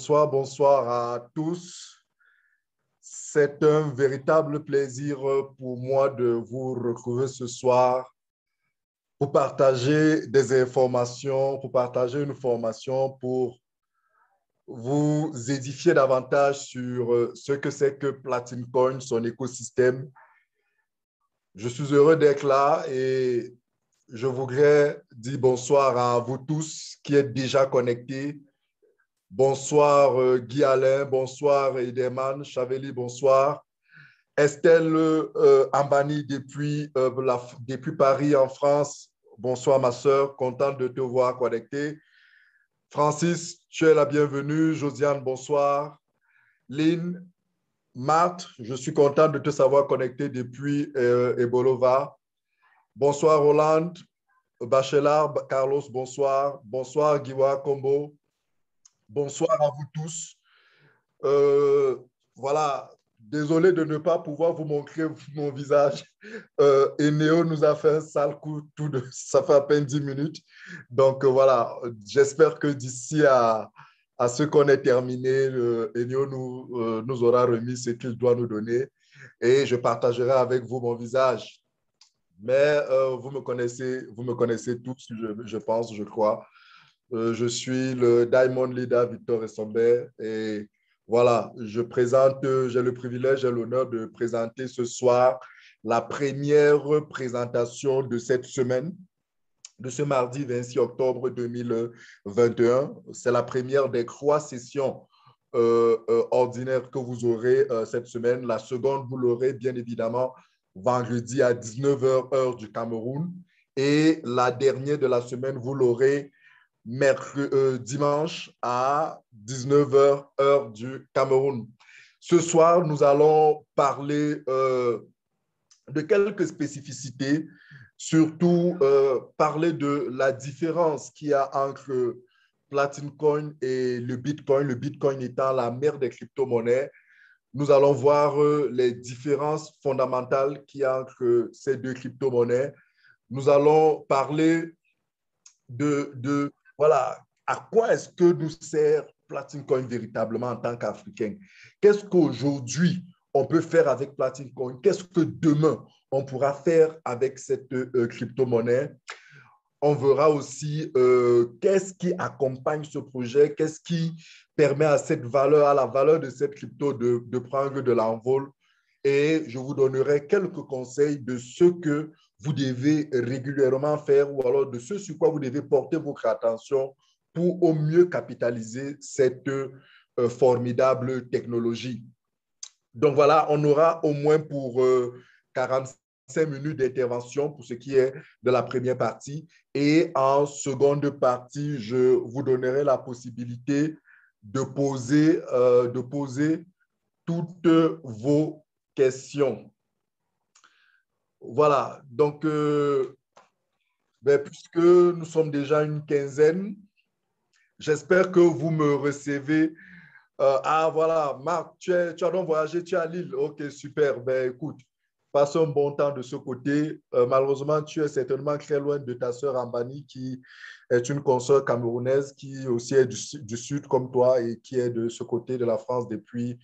Bonsoir, bonsoir à tous. C'est un véritable plaisir pour moi de vous retrouver ce soir pour partager des informations, pour partager une formation, pour vous édifier davantage sur ce que c'est que Platin Coin, son écosystème. Je suis heureux d'être là et je voudrais dire bonsoir à vous tous qui êtes déjà connectés. Bonsoir Guy Alain, bonsoir Edeman, Chaveli, bonsoir. Estelle Ambani depuis Paris en France, bonsoir ma soeur, contente de te voir connecté. Francis, tu es la bienvenue. Josiane, bonsoir. Lynn, Marthe, je suis contente de te savoir connecté depuis Ebolova. Bonsoir Roland, Bachelard, Carlos, bonsoir. Bonsoir Giwa Combo. Bonsoir à vous tous. Voilà, désolé de ne pas pouvoir vous montrer mon visage. Eneo nous a fait un sale coup, ça fait à peine 10 minutes. Donc voilà, j'espère que d'ici à ce qu'on ait terminé, Eneo nous aura remis ce qu'il doit nous donner et je partagerai avec vous mon visage. Mais vous me connaissez tous, je pense, je crois. Je suis le Diamond Leader Victor Essombe et voilà, j'ai le privilège et l'honneur de présenter ce soir la première présentation de cette semaine, de ce mardi 26 octobre 2021. C'est la première des 3 sessions ordinaires que vous aurez cette semaine. La seconde, vous l'aurez bien évidemment vendredi à 19h heure du Cameroun. Et la dernière de la semaine, vous l'aurez dimanche à 19h heure du Cameroun. Ce soir, nous allons parler de quelques spécificités, surtout parler de la différence qu'il y a entre Platin Coin et le Bitcoin étant la mère des crypto-monnaies. Nous allons voir les différences fondamentales qu'il y a entre ces deux crypto-monnaies. Nous allons parler voilà, à quoi est-ce que nous sert Platin Coin véritablement en tant qu'Africain? Qu'est-ce qu'aujourd'hui on peut faire avec Platin Coin? Qu'est-ce que demain on pourra faire avec cette crypto-monnaie? On verra aussi qu'est-ce qui accompagne ce projet, qu'est-ce qui permet à la valeur de cette crypto de prendre de l'envol. Et je vous donnerai quelques conseils de ce que vous devez régulièrement faire ou alors de ce sur quoi vous devez porter votre attention pour au mieux capitaliser cette formidable technologie. Donc voilà, on aura au moins pour 45 minutes d'intervention pour ce qui est de la première partie. Et en seconde partie, je vous donnerai la possibilité de poser toutes vos questions. Voilà, donc puisque nous sommes déjà une quinzaine, j'espère que vous me recevez. Ah voilà, Marc, tu as donc voyagé, tu es à Lille. Ok, super. Ben écoute, passe un bon temps de ce côté. Malheureusement, tu es certainement très loin de ta sœur Ambani, qui est une consoeur camerounaise, qui aussi est du sud comme toi et qui est de ce côté de la France depuis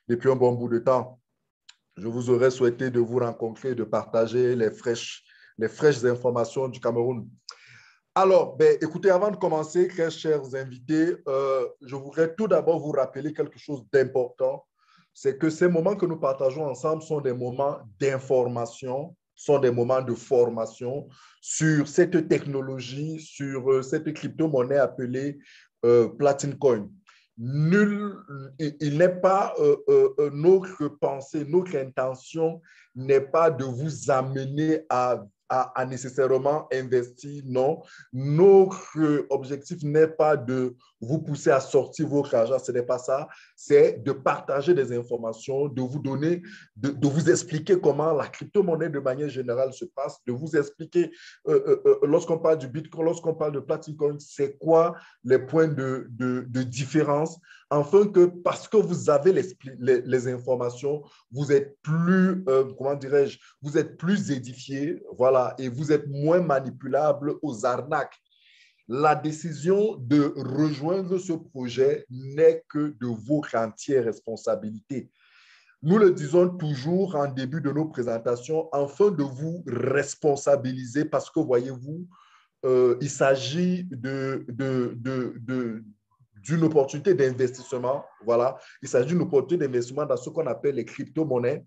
un bon bout de temps. Je vous aurais souhaité de vous rencontrer et de partager les fraîches informations du Cameroun. Alors, écoutez, avant de commencer, très chers invités, je voudrais tout d'abord vous rappeler quelque chose d'important. C'est que ces moments que nous partageons ensemble sont des moments d'information, sont des moments de formation sur cette technologie, sur cette crypto-monnaie appelée Platin Coin. Il n'est pas notre pensée, notre intention n'est pas de vous amener à nécessairement investir, non. Notre objectif n'est pas de vous pousser à sortir votre argent, ce n'est pas ça. C'est de partager des informations, de vous donner, de vous expliquer comment la crypto-monnaie de manière générale se passe, de vous expliquer lorsqu'on parle du Bitcoin, lorsqu'on parle de Platin Coin, c'est quoi les points de différence, afin que parce que vous avez les informations, vous êtes plus, comment dirais-je, vous êtes plus édifié, voilà, et vous êtes moins manipulable aux arnaques. la décision de rejoindre ce projet n'est que de votre entière responsabilité. Nous le disons toujours en début de nos présentations, afin de vous responsabiliser, parce que voyez-vous, il s'agit d'une opportunité d'investissement. Voilà, il s'agit d'une opportunité d'investissement dans ce qu'on appelle les crypto-monnaies.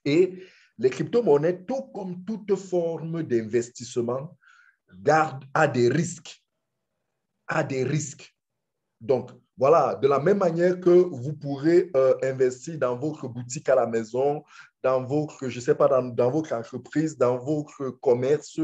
Et les crypto-monnaies, tout comme toute forme d'investissement, a des risques. A des risques. Donc, voilà, de la même manière que vous pourrez investir dans votre boutique à la maison, dans votre, je ne sais pas, dans votre entreprise, dans votre commerce,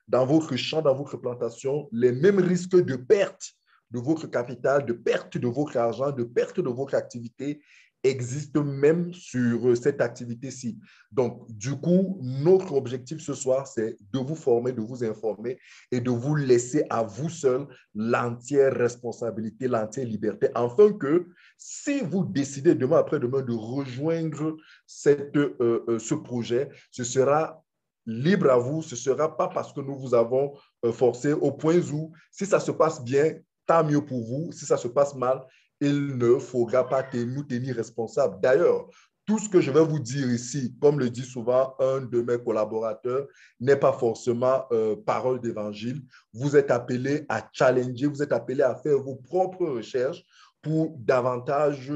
dans votre champ, dans votre plantation, les mêmes risques de perte de votre capital, de perte de votre argent, de perte de votre activité existent même sur cette activité-ci. Donc, du coup, notre objectif ce soir, c'est de vous former, de vous informer et de vous laisser à vous seul l'entière responsabilité, l'entière liberté, afin que si vous décidez demain après-demain de rejoindre ce projet, ce sera libre à vous, ce ne sera pas parce que nous vous avons forcé au point où, si ça se passe bien, tant mieux pour vous. Si ça se passe mal, il ne faudra pas nous tenir responsables. D'ailleurs, tout ce que je vais vous dire ici, comme le dit souvent un de mes collaborateurs, n'est pas forcément parole d'évangile. Vous êtes appelés à challenger, vous êtes appelés à faire vos propres recherches pour davantage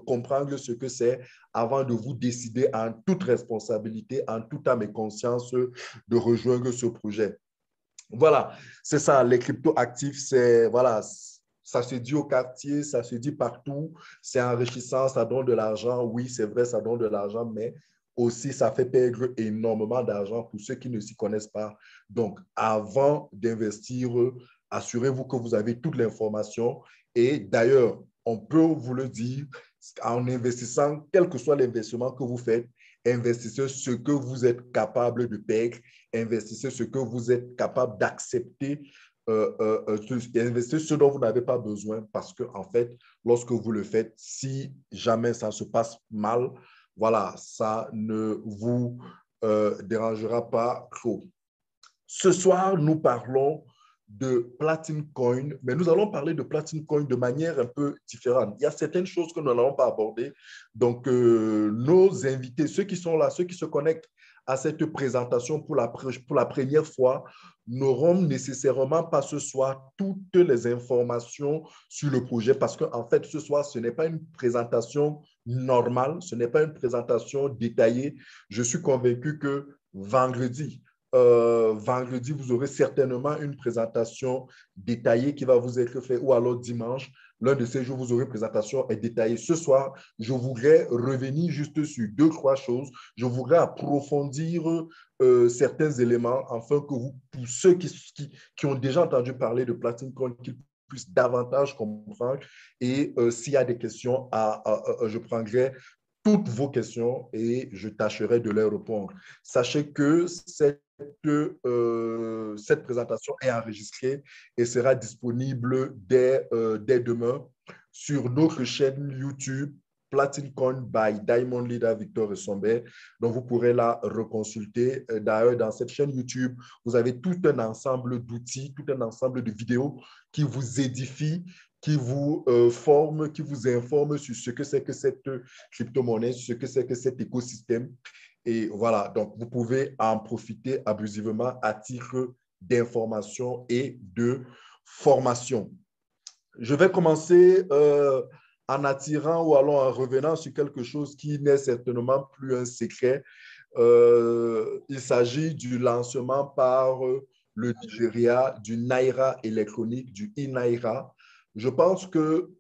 comprendre ce que c'est avant de vous décider en toute responsabilité, en toute âme et conscience de rejoindre ce projet. Voilà, c'est ça, les crypto-actifs, c'est, voilà, ça se dit au quartier, ça se dit partout, c'est enrichissant, ça donne de l'argent, oui, c'est vrai, ça donne de l'argent, mais aussi ça fait perdre énormément d'argent pour ceux qui ne s'y connaissent pas. Donc, avant d'investir, assurez-vous que vous avez toute l'information et d'ailleurs, on peut vous le dire, en investissant, quel que soit l'investissement que vous faites, investissez ce que vous êtes capable de perdre, investissez ce que vous êtes capable d'accepter, investissez ce dont vous n'avez pas besoin parce que, en fait, lorsque vous le faites, si jamais ça se passe mal, voilà, ça ne vous dérangera pas trop. Ce soir, nous parlons de Platine Coin, mais nous allons parler de Platine Coin de manière un peu différente. Il y a certaines choses que nous n'allons pas aborder. Donc, nos invités, ceux qui sont là, ceux qui se connectent à cette présentation pour la première fois, n'auront nécessairement pas ce soir toutes les informations sur le projet parce qu'en fait, ce soir, ce n'est pas une présentation normale, ce n'est pas une présentation détaillée. Je suis convaincu que vendredi, vous aurez certainement une présentation détaillée qui va vous être faite, ou alors dimanche, l'un de ces jours, vous aurez une présentation détaillée. Ce soir, je voudrais revenir juste sur deux, trois choses. Je voudrais approfondir certains éléments afin que vous, pour ceux qui ont déjà entendu parler de Platine Coin, qu'ils puissent davantage comprendre. Et s'il y a des questions, je prendrai toutes vos questions et je tâcherai de les répondre. Sachez que cette présentation est enregistrée et sera disponible dès demain sur notre chaîne YouTube Platine Coin by Diamond Leader Victor Essombe. Donc, vous pourrez la reconsulter. D'ailleurs, dans cette chaîne YouTube, vous avez tout un ensemble d'outils, tout un ensemble de vidéos qui vous édifient, qui vous forment, qui vous informent sur ce que c'est que cette crypto-monnaie, sur ce que c'est que cet écosystème. Et voilà, donc vous pouvez en profiter abusivement à titre d'information et de formation. Je vais commencer en attirant ou alors en revenant sur quelque chose qui n'est certainement plus un secret. Il s'agit du lancement par le Nigeria du Naira électronique, du e-Naira. Je pense que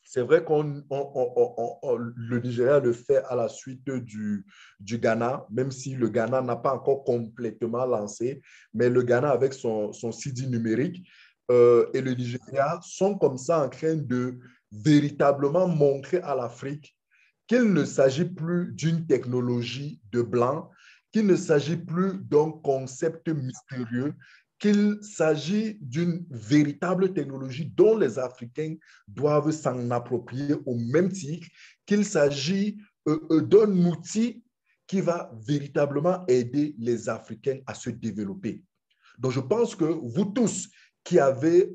c'est vrai que le Nigeria le fait à la suite du Ghana, même si le Ghana n'a pas encore complètement lancé, mais le Ghana avec son CD numérique et le Nigeria sont comme ça en train de véritablement montrer à l'Afrique qu'il ne s'agit plus d'une technologie de blanc, qu'il ne s'agit plus d'un concept mystérieux, qu'il s'agit d'une véritable technologie dont les Africains doivent s'en approprier au même titre qu'il s'agit d'un outil qui va véritablement aider les Africains à se développer. Donc, je pense que vous tous qui avez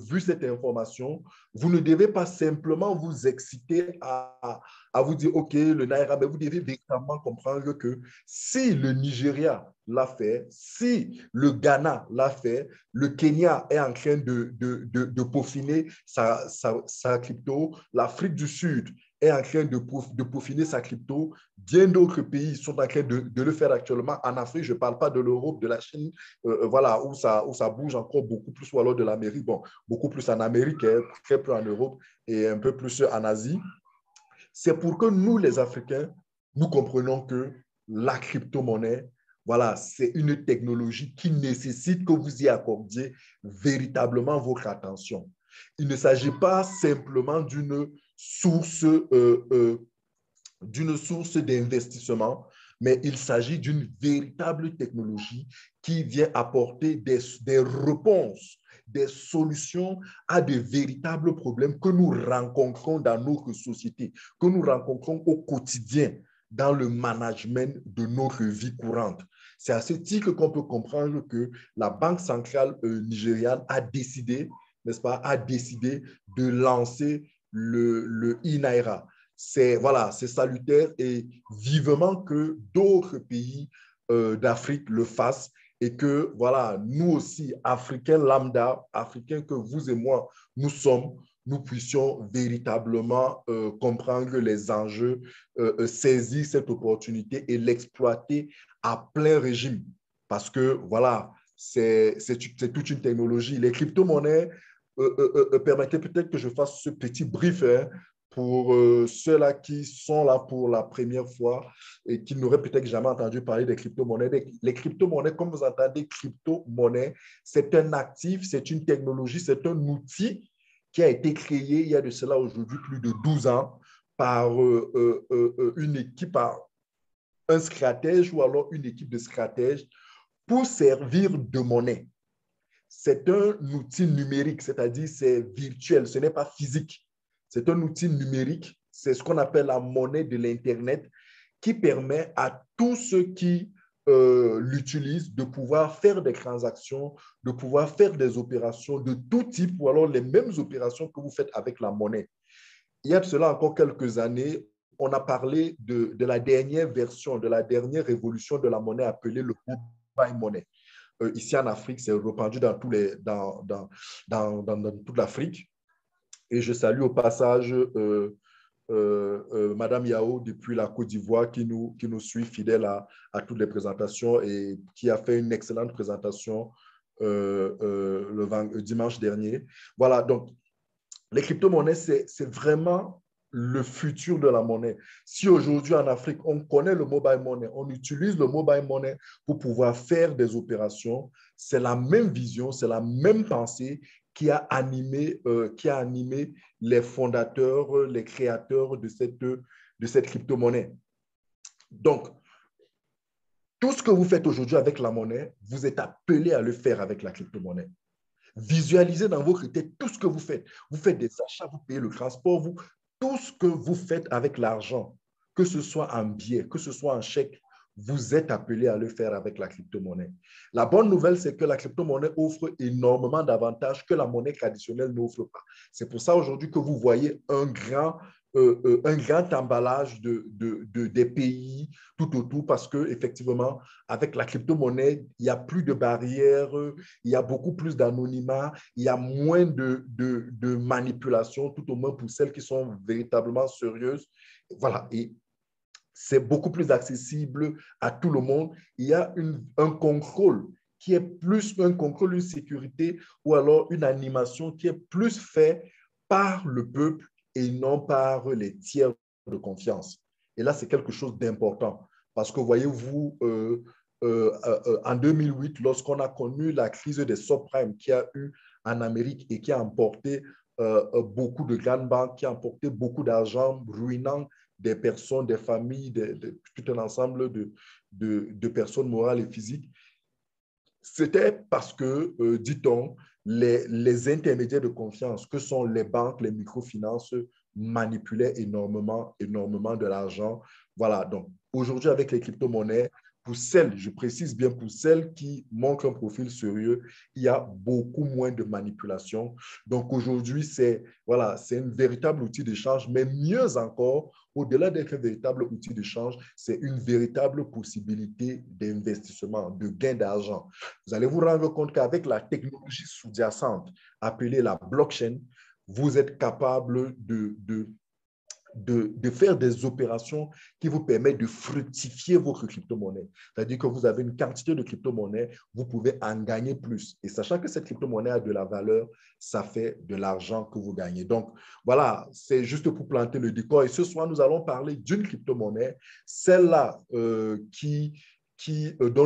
vu cette information, vous ne devez pas simplement vous exciter à vous dire, OK, le Naira, mais vous devez véritablement comprendre que si le Nigeria l'a fait, si le Ghana l'a fait, le Kenya est en train de peaufiner sa crypto, l'Afrique du Sud est en train de peaufiner sa crypto, bien d'autres pays sont en train de le faire actuellement. En Afrique, je ne parle pas de l'Europe, de la Chine, voilà, où ça bouge encore beaucoup plus, ou alors de l'Amérique, bon, beaucoup plus en Amérique, hein, très peu en Europe et un peu plus en Asie. C'est pour que nous, les Africains, nous comprenions que la crypto-monnaie, voilà, c'est une technologie qui nécessite que vous y accordiez véritablement votre attention. Il ne s'agit pas simplement source euh, d'une source d'investissement, mais il s'agit d'une véritable technologie qui vient apporter des réponses, des solutions à de véritables problèmes que nous rencontrons dans notre société, que nous rencontrons au quotidien dans le management de notre vie courante. C'est à ce titre qu'on peut comprendre que la Banque centrale nigériane a décidé, n'est-ce pas, a décidé de lancer le e-Naira. C'est voilà, c'est salutaire et vivement que d'autres pays d'Afrique le fassent et que voilà, nous aussi, Africains lambda, Africains que vous et moi, nous sommes, nous puissions véritablement comprendre les enjeux, saisir cette opportunité et l'exploiter à plein régime. Parce que voilà, c'est toute une technologie. Les crypto-monnaies, permettez peut-être que je fasse ce petit brief, hein, pour ceux-là qui sont là pour la première fois et qui n'auraient peut-être jamais entendu parler des crypto-monnaies. Les crypto-monnaies, comme vous entendez, crypto-monnaie, c'est un actif, c'est une technologie, c'est un outil qui a été créé il y a de cela aujourd'hui plus de 12 ans par une équipe, par un stratège ou alors une équipe de stratèges pour servir de monnaie. C'est un outil numérique, c'est-à-dire c'est virtuel, ce n'est pas physique. C'est un outil numérique, c'est ce qu'on appelle la monnaie de l'Internet qui permet à tous ceux qui l'utilisent de pouvoir faire des transactions, de pouvoir faire des opérations de tout type ou alors les mêmes opérations que vous faites avec la monnaie. Il y a de cela encore quelques années, on a parlé de la dernière version, de la dernière évolution de la monnaie appelée le mobile money. Ici en Afrique, c'est répandu dans toute l'Afrique. Et je salue au passage Madame Yao depuis la Côte d'Ivoire qui nous suit fidèle à toutes les présentations et qui a fait une excellente présentation le dimanche dernier. Voilà, donc les crypto-monnaies, c'est vraiment le futur de la monnaie. Si aujourd'hui en Afrique, on connaît le mobile money, on utilise le mobile money pour pouvoir faire des opérations, c'est la même vision, c'est la même pensée qui a animé les fondateurs, les créateurs de cette crypto-monnaie. Donc, tout ce que vous faites aujourd'hui avec la monnaie, vous êtes appelé à le faire avec la crypto-monnaie. Visualisez dans votre tête tout ce que vous faites. Vous faites des achats, vous payez le transport, tout ce que vous faites avec l'argent, que ce soit en billets, que ce soit en chèque, vous êtes appelé à le faire avec la crypto-monnaie. La bonne nouvelle, c'est que la crypto-monnaie offre énormément d'avantages que la monnaie traditionnelle n'offre pas. C'est pour ça aujourd'hui que vous voyez un grand emballage des pays tout autour parce qu'effectivement, avec la crypto-monnaie, il n'y a plus de barrières, il y a beaucoup plus d'anonymat, il y a moins de manipulation, tout au moins pour celles qui sont véritablement sérieuses. Voilà, et c'est beaucoup plus accessible à tout le monde. Il y a un contrôle qui est plus un contrôle, une sécurité ou alors une animation qui est plus fait par le peuple et non par les tiers de confiance. Et là, c'est quelque chose d'important parce que voyez-vous, en 2008, lorsqu'on a connu la crise des subprimes qu'il y a eu en Amérique et qui a emporté beaucoup de grandes banques, qui a emporté beaucoup d'argent, ruinant des personnes, des familles, tout un ensemble de personnes morales et physiques, c'était parce que, dit-on, les intermédiaires de confiance, que sont les banques, les microfinances, manipulaient énormément de l'argent. Voilà, donc aujourd'hui, avec les crypto-monnaies, pour celles, je précise bien pour celles qui montrent un profil sérieux, il y a beaucoup moins de manipulation. Donc aujourd'hui, c'est voilà, un véritable outil d'échange, mais mieux encore, au-delà d'être un véritable outil d'échange, c'est une véritable possibilité d'investissement, de gain d'argent. Vous allez vous rendre compte qu'avec la technologie sous-jacente appelée la blockchain, vous êtes capable de faire des opérations qui vous permettent de fructifier votre crypto-monnaie. C'est-à-dire que vous avez une quantité de crypto-monnaie, vous pouvez en gagner plus. Et sachant que cette crypto-monnaie a de la valeur, ça fait de l'argent que vous gagnez. Donc, voilà, c'est juste pour planter le décor. Et ce soir, nous allons parler d'une crypto-monnaie, celle-là dont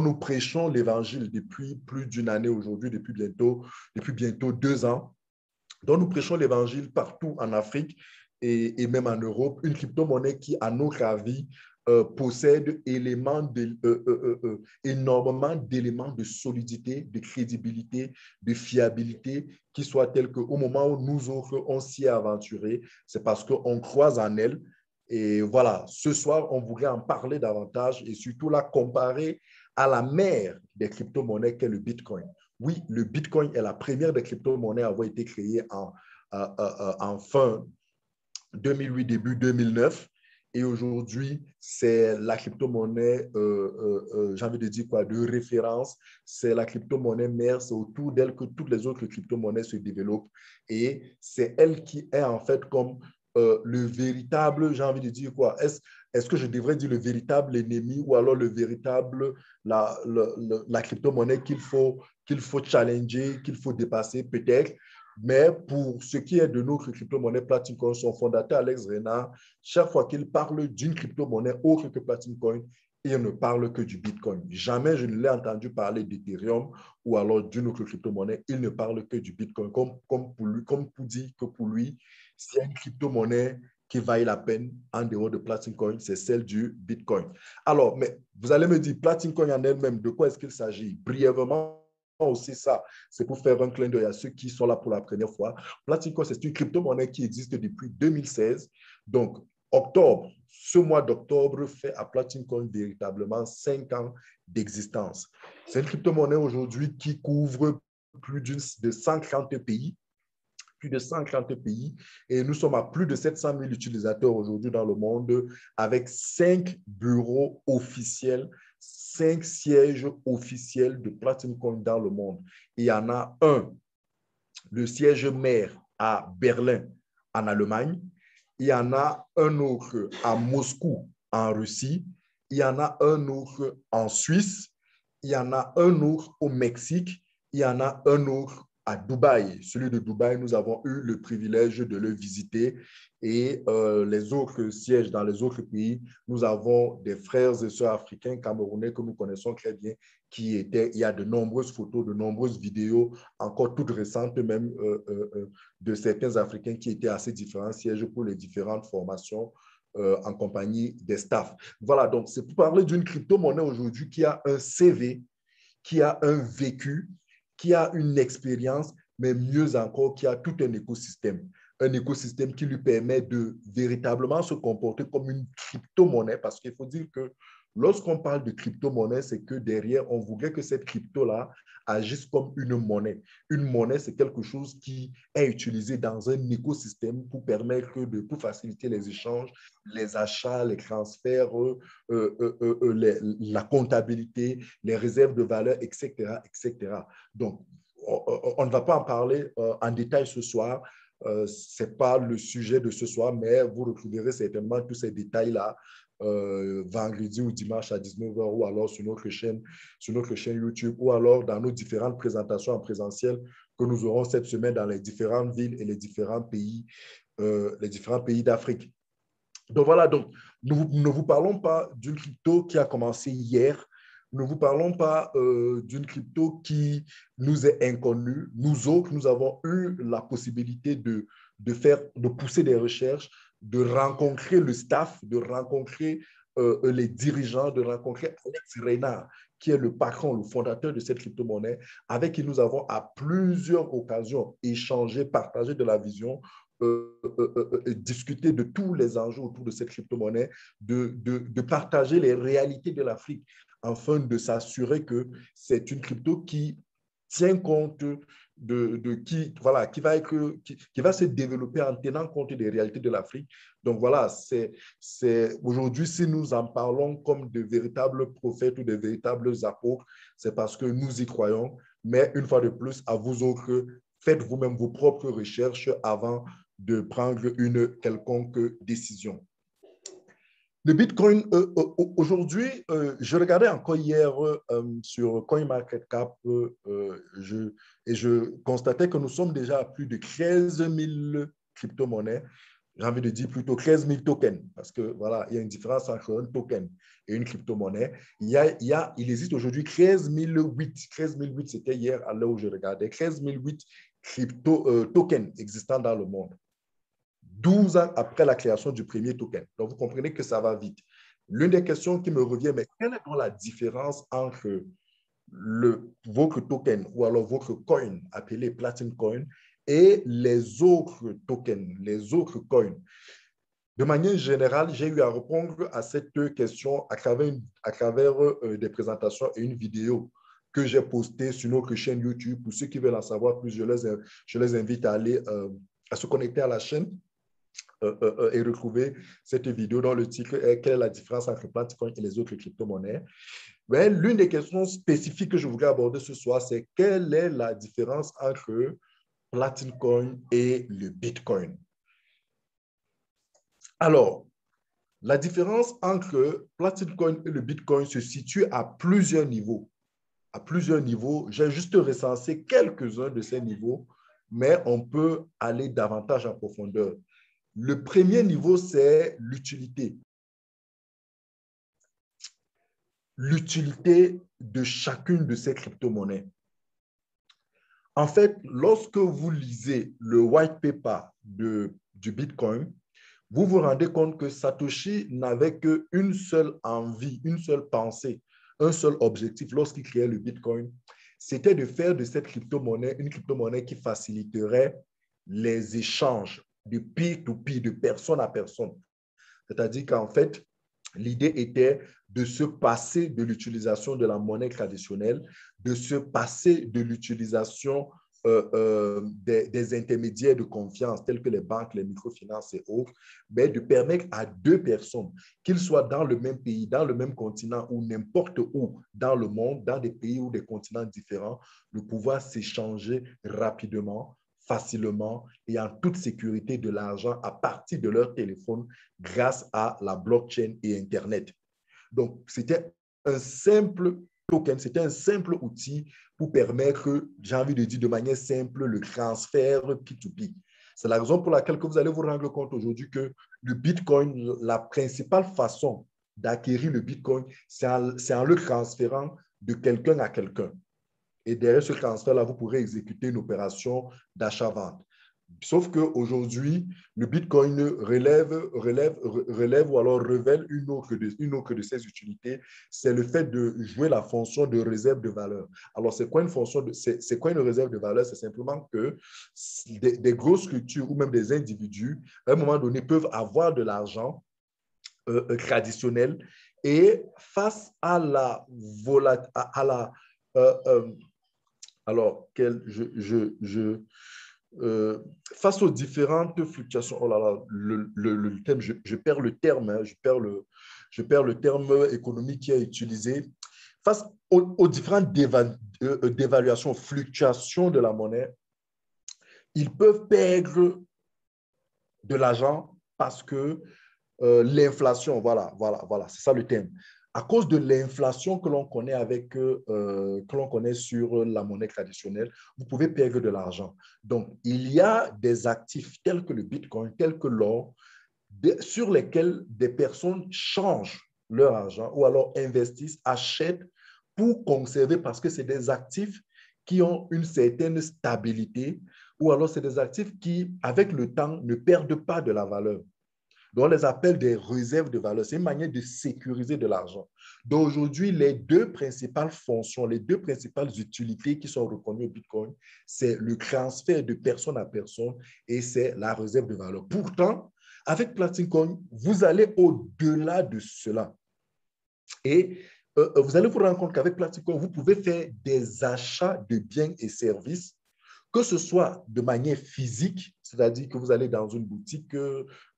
nous prêchons l'évangile depuis plus d'une année aujourd'hui, depuis bientôt 2 ans, dont nous prêchons l'évangile partout en Afrique et même en Europe, une crypto-monnaie qui, à notre avis, possède énormément d'éléments de solidité, de crédibilité, de fiabilité, qui soient tels qu'au moment où nous autres, on s'y est aventuré, c'est parce qu'on croise en elle. Et voilà, ce soir, on voudrait en parler davantage et surtout la comparer à la mère des crypto-monnaies qu'est le Bitcoin. Oui, le Bitcoin est la première des crypto-monnaies à avoir été créée en fin 2008, début 2009. Et aujourd'hui, c'est la crypto-monnaie, j'ai envie de dire quoi, de référence. C'est la crypto-monnaie mère, c'est autour d'elle que toutes les autres crypto-monnaies se développent. Et c'est elle qui est en fait comme le véritable, j'ai envie de dire quoi, est-ce que je devrais dire le véritable ennemi ou alors le véritable, la crypto-monnaie qu'il faut challenger, qu'il faut dépasser peut-être. Mais pour ce qui est de notre crypto-monnaie Platin Coin, son fondateur Alex Renard, chaque fois qu'il parle d'une crypto-monnaie autre que Platin Coin, il ne parle que du Bitcoin. Jamais je ne l'ai entendu parler d'Ethereum ou alors d'une autre crypto-monnaie. Il ne parle que du Bitcoin. Comme pour dire que pour lui, s'il y a une crypto-monnaie qui vaille la peine en dehors de Platin Coin, c'est celle du Bitcoin. Alors, mais vous allez me dire, Platin Coin en elle-même, de quoi est-ce qu'il s'agit? Brièvement, aussi ça, c'est pour faire un clin d'œil à ceux qui sont là pour la première fois. Platincoin, c'est une crypto-monnaie qui existe depuis 2016. Donc, ce mois d'octobre fait à Platincoin véritablement 5 ans d'existence. C'est une crypto-monnaie aujourd'hui qui couvre de 130 pays, plus de 130 pays, et nous sommes à plus de 700 000 utilisateurs aujourd'hui dans le monde, avec 5 bureaux officiels, 5 sièges officiels de Platinum Coin dans le monde. Il y en a un, le siège mère à Berlin, en Allemagne. Il y en a un autre à Moscou, en Russie. Il y en a un autre en Suisse. Il y en a un autre au Mexique. Il y en a un autre à Dubaï. Celui de Dubaï, nous avons eu le privilège de le visiter. Et les autres sièges dans les autres pays, nous avons des frères et sœurs africains, camerounais que nous connaissons très bien, qui étaient, il y a de nombreuses photos, de nombreuses vidéos, encore toutes récentes même, de certains Africains qui étaient à ces différents sièges pour les différentes formations en compagnie des staffs. Voilà, donc c'est pour parler d'une crypto-monnaie aujourd'hui qui a un CV, qui a un vécu, qui a une expérience, mais mieux encore, qui a tout un écosystème. Un écosystème qui lui permet de véritablement se comporter comme une crypto-monnaie, parce qu'il faut dire que lorsqu'on parle de crypto-monnaie, c'est que derrière, on voudrait que cette crypto-là agisse comme une monnaie. Une monnaie, c'est quelque chose qui est utilisé dans un écosystème pour faciliter les échanges, les achats, les transferts, la comptabilité, les réserves de valeur, etc., etc. Donc, on ne va pas en parler en détail ce soir. Ce n'est pas le sujet de ce soir, mais vous retrouverez certainement tous ces détails-là vendredi ou dimanche à 19h ou alors sur notre chaîne YouTube ou alors dans nos différentes présentations en présentiel que nous aurons cette semaine dans les différentes villes et les différents pays d'Afrique. Donc voilà, donc nous ne vous parlons pas d'une crypto qui a commencé hier. Nous ne vous parlons pas d'une crypto qui nous est inconnue. Nous autres, nous avons eu la possibilité de pousser des recherches, de rencontrer le staff, de rencontrer les dirigeants, de rencontrer Alex Renard, qui est le patron, le fondateur de cette crypto-monnaie, avec qui nous avons à plusieurs occasions échangé, partagé de la vision, discuter de tous les enjeux autour de cette crypto-monnaie, de partager les réalités de l'Afrique afin de s'assurer que c'est une crypto qui tient compte voilà, qui va se développer en tenant compte des réalités de l'Afrique. Donc voilà, aujourd'hui, si nous en parlons comme de véritables prophètes ou de véritables apôtres, c'est parce que nous y croyons. Mais une fois de plus, à vous autres, faites vous-même vos propres recherches avant de prendre une quelconque décision. Le Bitcoin, aujourd'hui, je regardais encore hier sur CoinMarketCap et je constatais que nous sommes déjà à plus de 13 000 crypto-monnaies. J'ai envie de dire plutôt 13 000 tokens, parce que voilà, il y a une différence entre un token et une crypto-monnaie. Il existe aujourd'hui 13 008. 13 008, c'était hier à l'heure où je regardais. 13 008 tokens existants dans le monde. 12 ans après la création du premier token. Donc, vous comprenez que ça va vite. L'une des questions qui me revient, mais quelle est donc la différence entre votre token ou alors votre coin appelé Platin Coin et les autres tokens, les autres coins? De manière générale, j'ai eu à répondre à cette question à travers des présentations et une vidéo que j'ai postée sur notre chaîne YouTube. Pour ceux qui veulent en savoir plus, je les invite à aller à se connecter à la chaîne et retrouver cette vidéo dont le titre est « Quelle est la différence entre Platincoin et les autres crypto-monnaies ?» L'une des questions spécifiques que je voudrais aborder ce soir, c'est quelle est la différence entre Platincoin et le Bitcoin? Alors, la différence entre Platincoin et le Bitcoin se situe à plusieurs niveaux. À plusieurs niveaux, j'ai juste recensé quelques-uns de ces niveaux, mais on peut aller davantage en profondeur. Le premier niveau, c'est l'utilité. L'utilité de chacune de ces crypto-monnaies. En fait, lorsque vous lisez le white paper du Bitcoin, vous vous rendez compte que Satoshi n'avait qu'une seule envie, une seule pensée, un seul objectif lorsqu'il créait le Bitcoin, c'était de faire de cette crypto-monnaie une crypto-monnaie qui faciliterait les échanges de peer-to-peer, de personne à personne. C'est-à-dire qu'en fait, l'idée était de se passer de l'utilisation de la monnaie traditionnelle, de se passer de l'utilisation des intermédiaires de confiance tels que les banques, les microfinances et autres, mais de permettre à deux personnes, qu'ils soient dans le même pays, dans le même continent ou n'importe où dans le monde, dans des pays ou des continents différents, de pouvoir s'échanger rapidement, facilement et en toute sécurité de l'argent à partir de leur téléphone grâce à la blockchain et Internet. Donc, c'était un simple token, c'était un simple outil pour permettre, j'ai envie de dire de manière simple, le transfert P2P. C'est la raison pour laquelle que vous allez vous rendre compte aujourd'hui que le Bitcoin, la principale façon d'acquérir le Bitcoin, c'est en le transférant de quelqu'un à quelqu'un. Et derrière ce transfert-là, vous pourrez exécuter une opération d'achat-vente. Sauf qu'aujourd'hui, le Bitcoin relève ou alors révèle une autre de ses utilités, c'est le fait de jouer la fonction de réserve de valeur. Alors, c'est quoi une réserve de valeur? C'est simplement que des grosses structures ou même des individus, à un moment donné, peuvent avoir de l'argent traditionnel et face à la volatilité, alors, face aux différentes fluctuations, oh là là, le thème, je perds le terme, hein, je perds le terme économique qui est utilisé. Face aux différentes dévaluations, fluctuations de la monnaie, ils peuvent perdre de l'argent parce que l'inflation, voilà, c'est ça le thème. À cause de l'inflation que l'on connaît que l'on connaît sur la monnaie traditionnelle, vous pouvez perdre de l'argent. Donc, il y a des actifs tels que le Bitcoin, tels que l'or, sur lesquels des personnes changent leur argent ou alors investissent, achètent pour conserver parce que c'est des actifs qui ont une certaine stabilité ou alors c'est des actifs qui, avec le temps, ne perdent pas de la valeur. Donc, on les appelle des réserves de valeur. C'est une manière de sécuriser de l'argent. Donc, aujourd'hui, les deux principales fonctions, les deux principales utilités qui sont reconnues au Bitcoin, c'est le transfert de personne à personne et c'est la réserve de valeur. Pourtant, avec Platincoin, vous allez au-delà de cela. Et vous allez vous rendre compte qu'avec Platinum, vous pouvez faire des achats de biens et services, que ce soit de manière physique, c'est-à-dire que vous allez dans une boutique,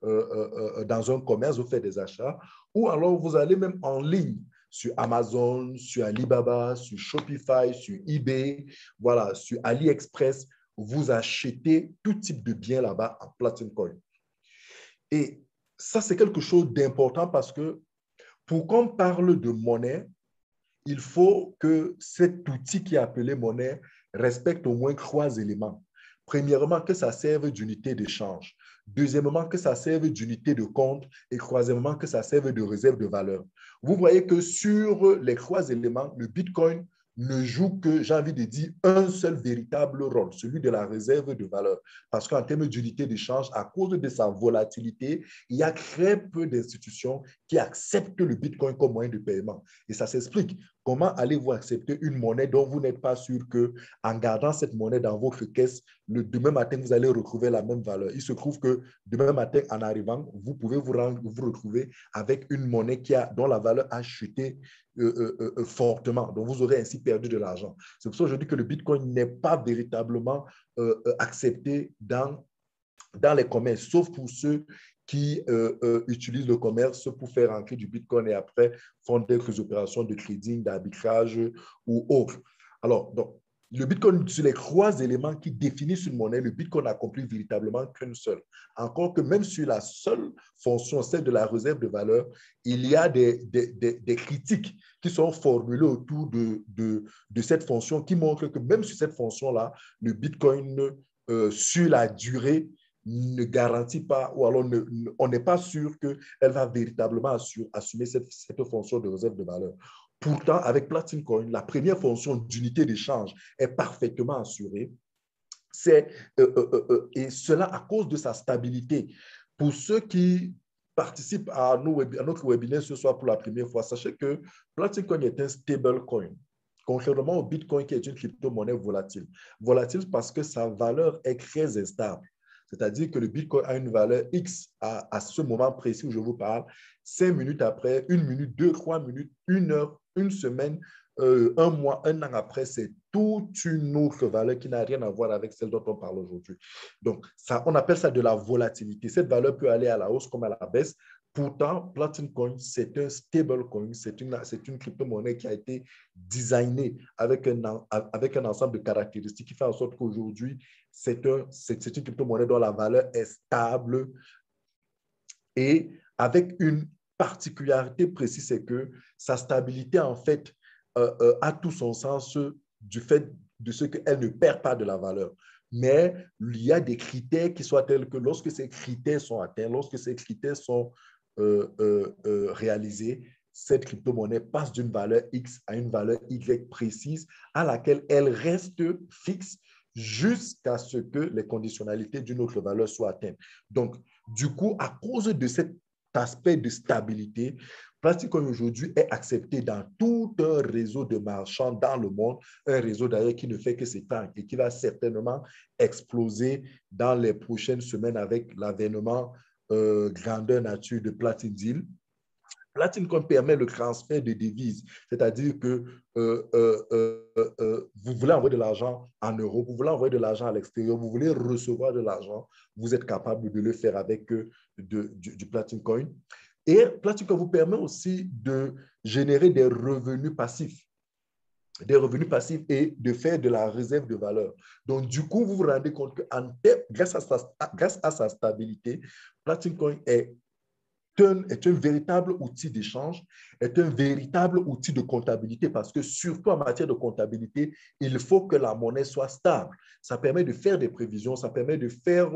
dans un commerce, vous faites des achats, ou alors vous allez même en ligne sur Amazon, sur Alibaba, sur Shopify, sur eBay, voilà, sur AliExpress, vous achetez tout type de biens là-bas en Platinum Coin. Et ça, c'est quelque chose d'important parce que pour qu'on parle de monnaie, il faut que cet outil qui est appelé monnaie respecte au moins trois éléments. Premièrement, que ça serve d'unité d'échange. Deuxièmement, que ça serve d'unité de compte. Et troisièmement, que ça serve de réserve de valeur. Vous voyez que sur les trois éléments, le Bitcoin ne joue que, j'ai envie de dire, un seul véritable rôle, celui de la réserve de valeur. Parce qu'en termes d'unité d'échange, à cause de sa volatilité, il y a très peu d'institutions qui acceptent le Bitcoin comme moyen de paiement. Et ça s'explique. Comment allez-vous accepter une monnaie dont vous n'êtes pas sûr qu'en gardant cette monnaie dans votre caisse, le demain matin, vous allez retrouver la même valeur? Il se trouve que demain matin, en arrivant, vous pouvez vous retrouver avec une monnaie dont la valeur a chuté fortement. Donc, vous aurez ainsi perdu de l'argent. C'est pour ça que je dis que le Bitcoin n'est pas véritablement accepté dans les commerces, sauf pour ceux qui utilisent le commerce pour faire entrer du Bitcoin et après font des opérations de trading, d'arbitrage ou autres. Alors, donc, le Bitcoin, sur les trois éléments qui définissent une monnaie, le Bitcoin n'accomplit véritablement qu'une seule. Encore que même sur la seule fonction, celle de la réserve de valeur, il y a des critiques qui sont formulées autour de cette fonction qui montrent que même sur cette fonction-là, le Bitcoin, sur la durée, ne garantit pas, ou alors on n'est pas sûr qu'elle va véritablement assumer cette fonction de réserve de valeur. Pourtant, avec Platinum Coin, la première fonction d'unité d'échange est parfaitement assurée. Et cela à cause de sa stabilité. Pour ceux qui participent à notre webinaire ce soir pour la première fois, sachez que Platinum Coin est un stable coin, contrairement au Bitcoin qui est une crypto-monnaie volatile. Volatile parce que sa valeur est très instable. C'est-à-dire que le Bitcoin a une valeur X à ce moment précis où je vous parle. 5 minutes après, 1 minute, 2, 3 minutes, 1 heure, 1 semaine, 1 mois, 1 an après, c'est toute une autre valeur qui n'a rien à voir avec celle dont on parle aujourd'hui. Donc, ça, on appelle ça de la volatilité. Cette valeur peut aller à la hausse comme à la baisse. Pourtant, Platinum Coin, c'est un stable coin, c'est une crypto-monnaie qui a été designée avec un ensemble de caractéristiques qui fait en sorte qu'aujourd'hui, c'est une crypto-monnaie dont la valeur est stable et avec une particularité précise, c'est que sa stabilité, en fait, a tout son sens du fait de ce qu'elle ne perd pas de la valeur. Mais il y a des critères qui soient tels que lorsque ces critères sont atteints, lorsque ces critères sont réalisés, cette crypto-monnaie passe d'une valeur X à une valeur Y précise à laquelle elle reste fixe jusqu'à ce que les conditionnalités d'une autre valeur soient atteintes. Donc, du coup, à cause de cet aspect de stabilité, Platinum aujourd'hui est accepté dans tout un réseau de marchands dans le monde, un réseau d'ailleurs qui ne fait que s'étendre et qui va certainement exploser dans les prochaines semaines avec l'avènement grandeur nature de Platinum Deal. Platinum permet le transfert de devises, c'est-à-dire que vous voulez envoyer de l'argent en euros, vous voulez envoyer de l'argent à l'extérieur, vous voulez recevoir de l'argent, vous êtes capable de le faire avec du Platinum Coin. Et Platinum Coin vous permet aussi de générer des revenus passifs et de faire de la réserve de valeur. Donc, du coup, vous vous rendez compte que grâce à sa stabilité, Platinum Coin est un véritable outil d'échange, est un véritable outil de comptabilité parce que surtout en matière de comptabilité, il faut que la monnaie soit stable. Ça permet de faire des prévisions, ça permet de faire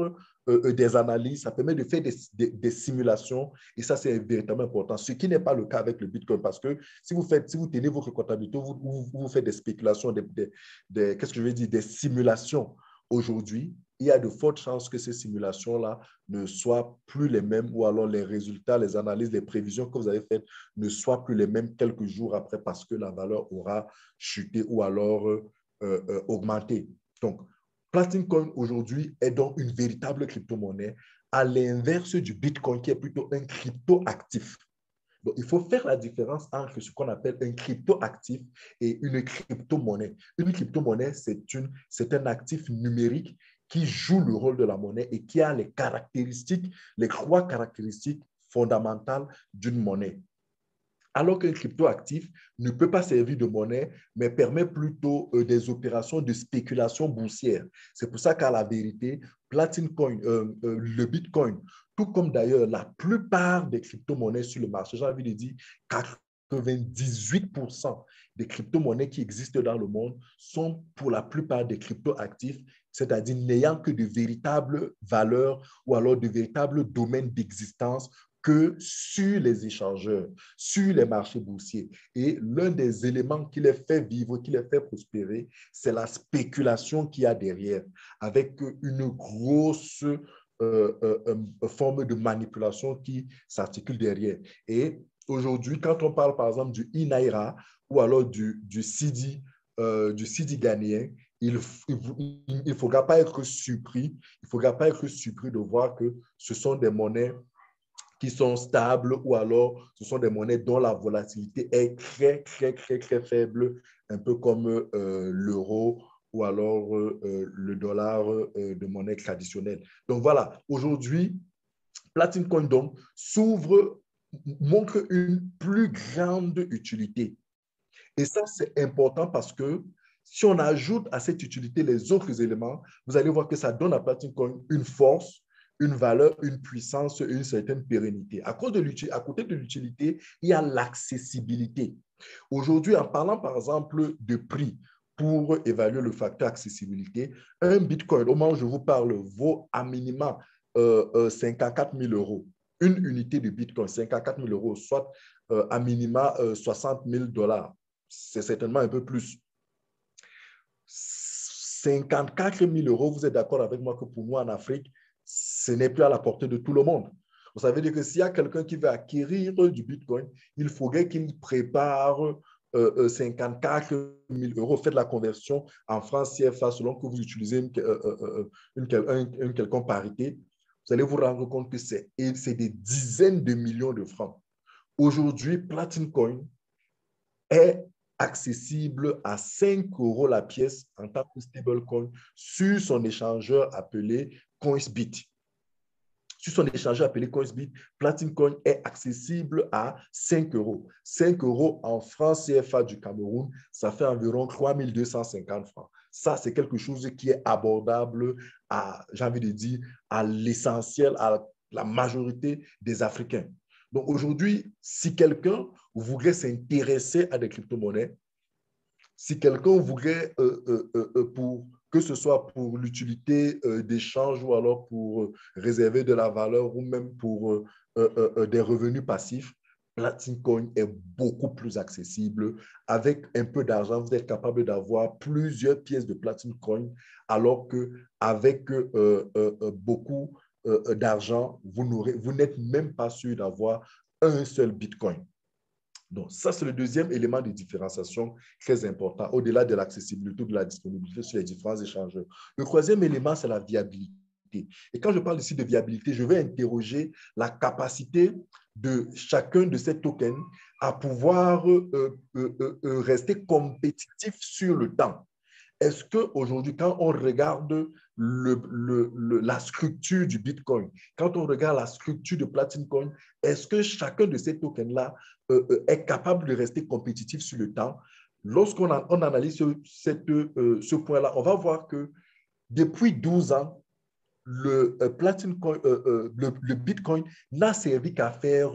des analyses, ça permet de faire des simulations et ça, c'est véritablement important. Ce qui n'est pas le cas avec le Bitcoin parce que si vous tenez votre comptabilité, vous faites des spéculations, qu'est-ce que je veux dire, des simulations aujourd'hui, il y a de fortes chances que ces simulations-là ne soient plus les mêmes ou alors les résultats, les analyses, les prévisions que vous avez faites ne soient plus les mêmes quelques jours après parce que la valeur aura chuté ou alors augmenté. Donc, Platinum Coin aujourd'hui est donc une véritable crypto-monnaie à l'inverse du Bitcoin qui est plutôt un crypto-actif. Donc, il faut faire la différence entre ce qu'on appelle un crypto-actif et une crypto-monnaie. Une crypto-monnaie, c'est un actif numérique qui joue le rôle de la monnaie et qui a les caractéristiques, les trois caractéristiques fondamentales d'une monnaie. Alors qu'un crypto-actif ne peut pas servir de monnaie, mais permet plutôt des opérations de spéculation boursière. C'est pour ça qu'à la vérité, le Bitcoin, tout comme d'ailleurs la plupart des crypto-monnaies sur le marché, j'ai envie de dire 98% des crypto-monnaies qui existent dans le monde sont pour la plupart des crypto-actifs, c'est-à-dire n'ayant que de véritables valeurs ou alors de véritables domaines d'existence que sur les échangeurs, sur les marchés boursiers. Et l'un des éléments qui les fait vivre, qui les fait prospérer, c'est la spéculation qu'il y a derrière, avec une grosse forme de manipulation qui s'articule derrière. Et aujourd'hui, quand on parle par exemple du e-Naira ou alors du CD ghanéen, il ne faudra pas être surpris, de voir que ce sont des monnaies qui sont stables ou alors ce sont des monnaies dont la volatilité est très, très, très, très faible, un peu comme l'euro ou alors le dollar de monnaie traditionnelle. Donc voilà, aujourd'hui, Platin Coin donc montre une plus grande utilité. Et ça, c'est important parce que si on ajoute à cette utilité les autres éléments, vous allez voir que ça donne à Platin Coin une force, une valeur, une puissance et une certaine pérennité. À côté de l'utilité, il y a l'accessibilité. Aujourd'hui, en parlant par exemple de prix pour évaluer le facteur accessibilité, un Bitcoin, au moment où je vous parle, vaut à minima 54 000 euros. Une unité de Bitcoin, 54 000 euros, soit à minima 60 000 dollars. C'est certainement un peu plus. 54 000 euros, vous êtes d'accord avec moi que pour nous en Afrique, ce n'est plus à la portée de tout le monde. Ça veut dire que s'il y a quelqu'un qui veut acquérir du Bitcoin, il faudrait qu'il prépare 54 000 euros. Faites la conversion en francs CFA selon que vous utilisez une quelconque parité. Vous allez vous rendre compte que c'est des dizaines de millions de francs. Aujourd'hui, Platin Coin est accessible à 5 euros la pièce en tant que stablecoin sur son échangeur appelé Coinsbit. Sur son échangeur appelé Coinsbit, Platin Coin est accessible à 5 euros. 5 euros en francs CFA du Cameroun, ça fait environ 3 250 francs. Ça, c'est quelque chose qui est abordable à, j'ai envie de dire, à l'essentiel, à la majorité des Africains. Donc aujourd'hui, si quelqu'un voudrait s'intéresser à des crypto-monnaies, si quelqu'un voudrait, que ce soit pour l'utilité d'échange ou alors pour réserver de la valeur ou même pour des revenus passifs, Platin Coin est beaucoup plus accessible. Avec un peu d'argent, vous êtes capable d'avoir plusieurs pièces de Platin Coin, alors qu'avec beaucoup d'argent, vous n'êtes même pas sûr d'avoir un seul Bitcoin. Donc, ça, c'est le deuxième élément de différenciation très important, au-delà de l'accessibilité ou de la disponibilité sur les différents échangeurs. Le troisième élément, c'est la viabilité. Et quand je parle ici de viabilité, je vais interroger la capacité de chacun de ces tokens à pouvoir rester compétitif sur le temps. Est-ce qu'aujourd'hui, quand on regarde la structure du Bitcoin, quand on regarde la structure de Platin Coin, est-ce que chacun de ces tokens-là est capable de rester compétitif sur le temps? Lorsqu'on analyse ce point-là, on va voir que depuis 12 ans, le Bitcoin n'a servi qu'à faire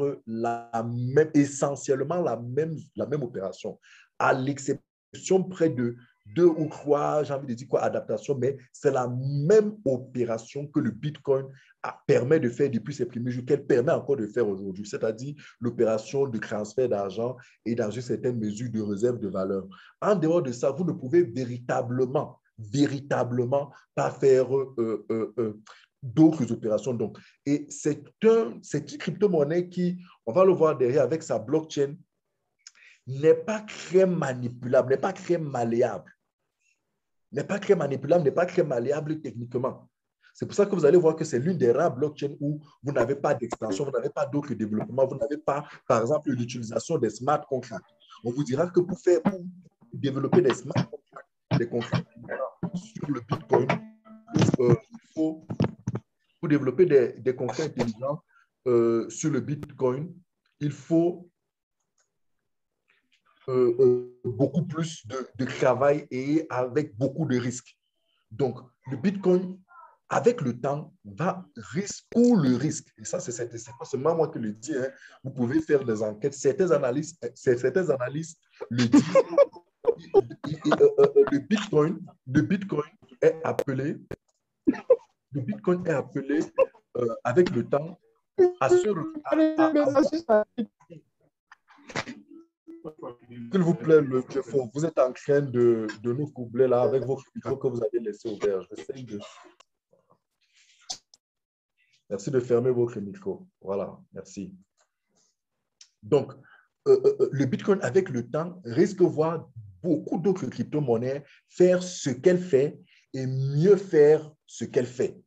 essentiellement la même opération, à l'exception près de deux ou trois, j'ai envie de dire quoi, adaptations, mais c'est la même opération que le Bitcoin permet de faire depuis ses premiers jours, qu'elle permet encore de faire aujourd'hui, c'est-à-dire l'opération de transfert d'argent et dans une certaine mesure de réserve de valeur. En dehors de ça, vous ne pouvez véritablement pas faire d'autres opérations. Donc, et c'est une crypto-monnaie qui, on va le voir derrière avec sa blockchain, n'est pas très manipulable, n'est pas très malléable. N'est pas très manipulable, n'est pas très malléable techniquement. C'est pour ça que vous allez voir que c'est l'une des rares blockchains où vous n'avez pas d'extension, vous n'avez pas d'autres développements, vous n'avez pas, par exemple, l'utilisation des smart contracts. On vous dira que pour développer des smart contracts, des contrats sur le Bitcoin, il faut, pour développer des contrats intelligents sur le Bitcoin, il faut beaucoup plus de travail et avec beaucoup de risques. Donc, le Bitcoin, avec le temps, court le risque. Et ça, c'est pas seulement moi qui le dis. Hein. Vous pouvez faire des enquêtes. Certains analystes le disent. Le Bitcoin est appelé, avec le temps à se... S'il vous plaît, le Cléfort, vous êtes en train de nous coubler là avec vos micros que vous avez laissés ouverts. Merci de fermer votre micro. Voilà, merci. Donc, le Bitcoin, avec le temps, risque de voir beaucoup d'autres crypto-monnaies faire ce qu'elle fait et mieux faire ce qu'elle fait.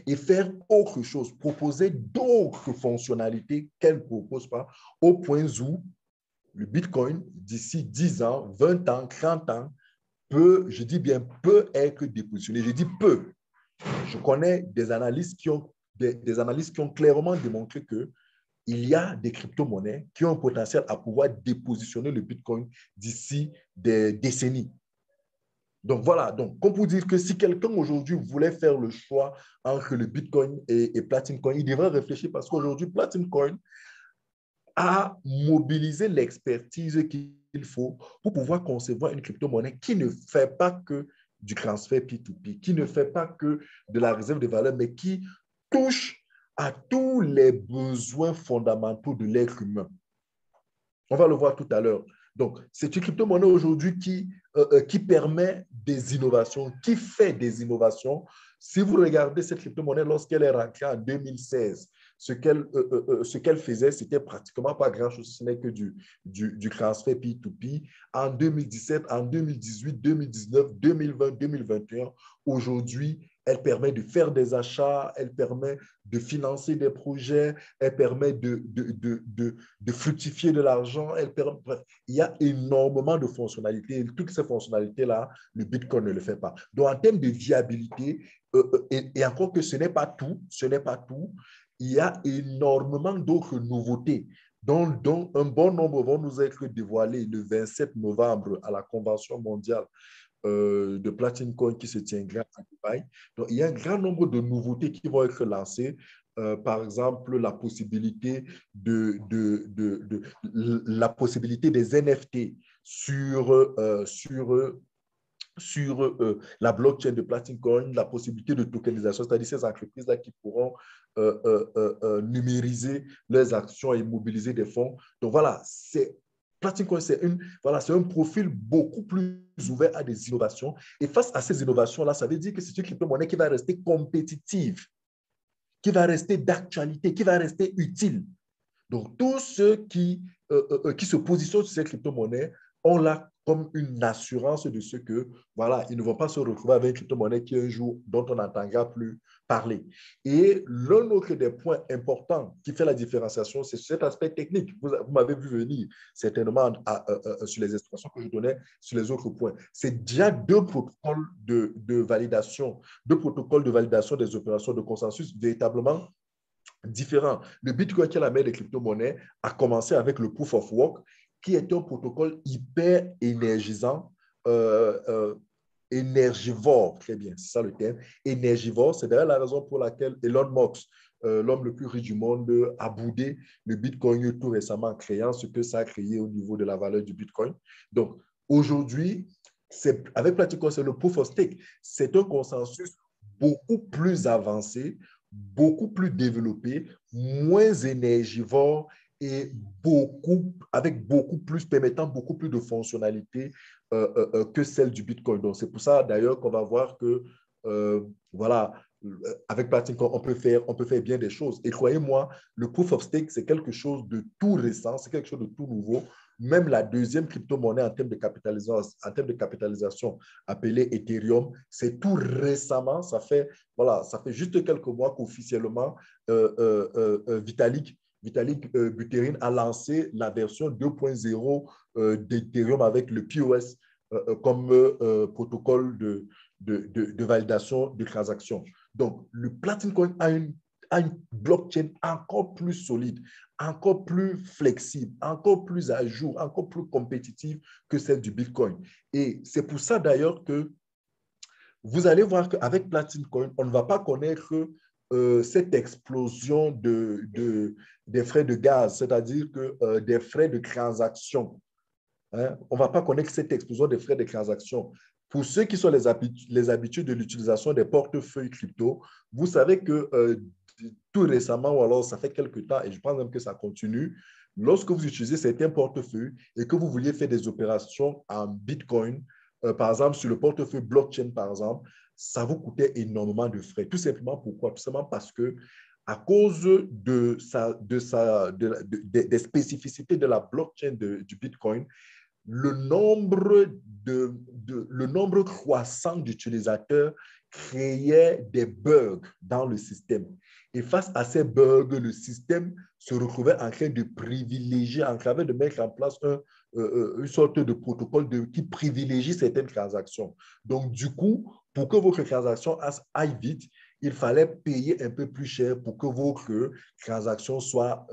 Et faire autre chose, proposer d'autres fonctionnalités qu'elle ne propose pas, au point où le Bitcoin, d'ici 10 ans, 20 ans, 30 ans, je dis bien peut être dépositionné. Je dis peut. Je connais des analystes qui ont clairement démontré qu'il y a des crypto-monnaies qui ont un potentiel à pouvoir dépositionner le Bitcoin d'ici des décennies. Donc voilà, donc comme pour dire que si quelqu'un aujourd'hui voulait faire le choix entre le Bitcoin et Platinum Coin, il devrait réfléchir parce qu'aujourd'hui, Platinum Coin a mobilisé l'expertise qu'il faut pour pouvoir concevoir une crypto-monnaie qui ne fait pas que du transfert P2P, qui ne fait pas que de la réserve de valeur, mais qui touche à tous les besoins fondamentaux de l'être humain. On va le voir tout à l'heure. Donc, c'est une crypto-monnaie aujourd'hui qui permet des innovations, qui fait des innovations. Si vous regardez cette crypto-monnaie lorsqu'elle est rentrée en 2016, ce qu'elle faisait, c'était pratiquement pas grand-chose, ce n'est que du transfert P2P. En 2017, en 2018, 2019, 2020, 2021, aujourd'hui, elle permet de faire des achats, elle permet de financer des projets, elle permet de fructifier de l'argent. Il y a énormément de fonctionnalités. Et toutes ces fonctionnalités-là, le Bitcoin ne le fait pas. Donc, en termes de viabilité, et encore que ce n'est pas tout, il y a énormément d'autres nouveautés dont un bon nombre vont nous être dévoilés le 27 novembre à la Convention mondiale de Platinum Coin qui se tiendra à Dubaï. Donc, il y a un grand nombre de nouveautés qui vont être lancées. Par exemple, la possibilité la possibilité des NFT sur la blockchain de Platinum Coin, la possibilité de tokenisation, c'est-à-dire ces entreprises-là qui pourront numériser leurs actions et mobiliser des fonds. Donc voilà, Platinum Coin, c'est un profil beaucoup plus ouvert à des innovations. Et face à ces innovations-là, ça veut dire que c'est une crypto-monnaie qui va rester compétitive, qui va rester d'actualité, qui va rester utile. Donc, tous ceux qui se positionnent sur ces crypto-monnaies ont là comme une assurance de ce que, voilà, ils ne vont pas se retrouver avec une crypto-monnaie qui un jour, dont on n'entendra plus parler. Et l'un autre des points importants qui fait la différenciation, c'est cet aspect technique. Vous m'avez vu venir certainement sur les expressions que je donnais sur les autres points. C'est déjà deux protocoles de validation des opérations de consensus véritablement différents. Le Bitcoin, qui est la mère des crypto-monnaies, a commencé avec le Proof of Work, qui est un protocole hyper énergisant, énergivore, très bien, c'est ça le terme, énergivore. C'est d'ailleurs la raison pour laquelle Elon Musk, l'homme le plus riche du monde, a boudé le Bitcoin tout récemment en créant ce que ça a créé au niveau de la valeur du Bitcoin. Donc, aujourd'hui, avec Platinum, c'est le Proof of Stake. C'est un consensus beaucoup plus avancé, beaucoup plus développé, moins énergivore et permettant beaucoup plus de fonctionnalités que celle du Bitcoin. Donc, c'est pour ça d'ailleurs qu'on va voir que, voilà, avec Platinum, on peut faire bien des choses. Et croyez-moi, le Proof of Stake, c'est quelque chose de tout récent, c'est quelque chose de tout nouveau. même la deuxième crypto-monnaie en termes de capitalisation appelée Ethereum, c'est tout récemment, voilà, ça fait juste quelques mois qu'officiellement Vitalik Buterin a lancé la version 2.0 d'Ethereum avec le POS comme protocole de validation de transactions. Donc, le Platinum Coin a une blockchain encore plus solide, encore plus flexible, encore plus à jour, encore plus compétitive que celle du Bitcoin. Et c'est pour ça d'ailleurs que vous allez voir qu'avec Platinum Coin, on ne va pas connaître cette explosion des frais de gaz, c'est-à-dire que des frais de transaction. Hein? On ne va pas connaître cette explosion des frais de transaction. Pour ceux qui sont les habitudes de l'utilisation des portefeuilles crypto, vous savez que tout récemment, ou alors ça fait quelques temps, et je pense même que ça continue, lorsque vous utilisez certains portefeuilles et que vous vouliez faire des opérations en Bitcoin, par exemple sur le portefeuille blockchain, par exemple, ça vous coûtait énormément de frais. Tout simplement pourquoi? Tout simplement parce que à cause des spécificités de la blockchain du Bitcoin, le nombre croissant d'utilisateurs créait des bugs dans le système. Et face à ces bugs, le système se retrouvait en train de privilégier, en train de mettre en place une sorte de protocole qui privilégie certaines transactions. Donc, du coup, pour que votre transaction aille vite, il fallait payer un peu plus cher pour que votre transaction soit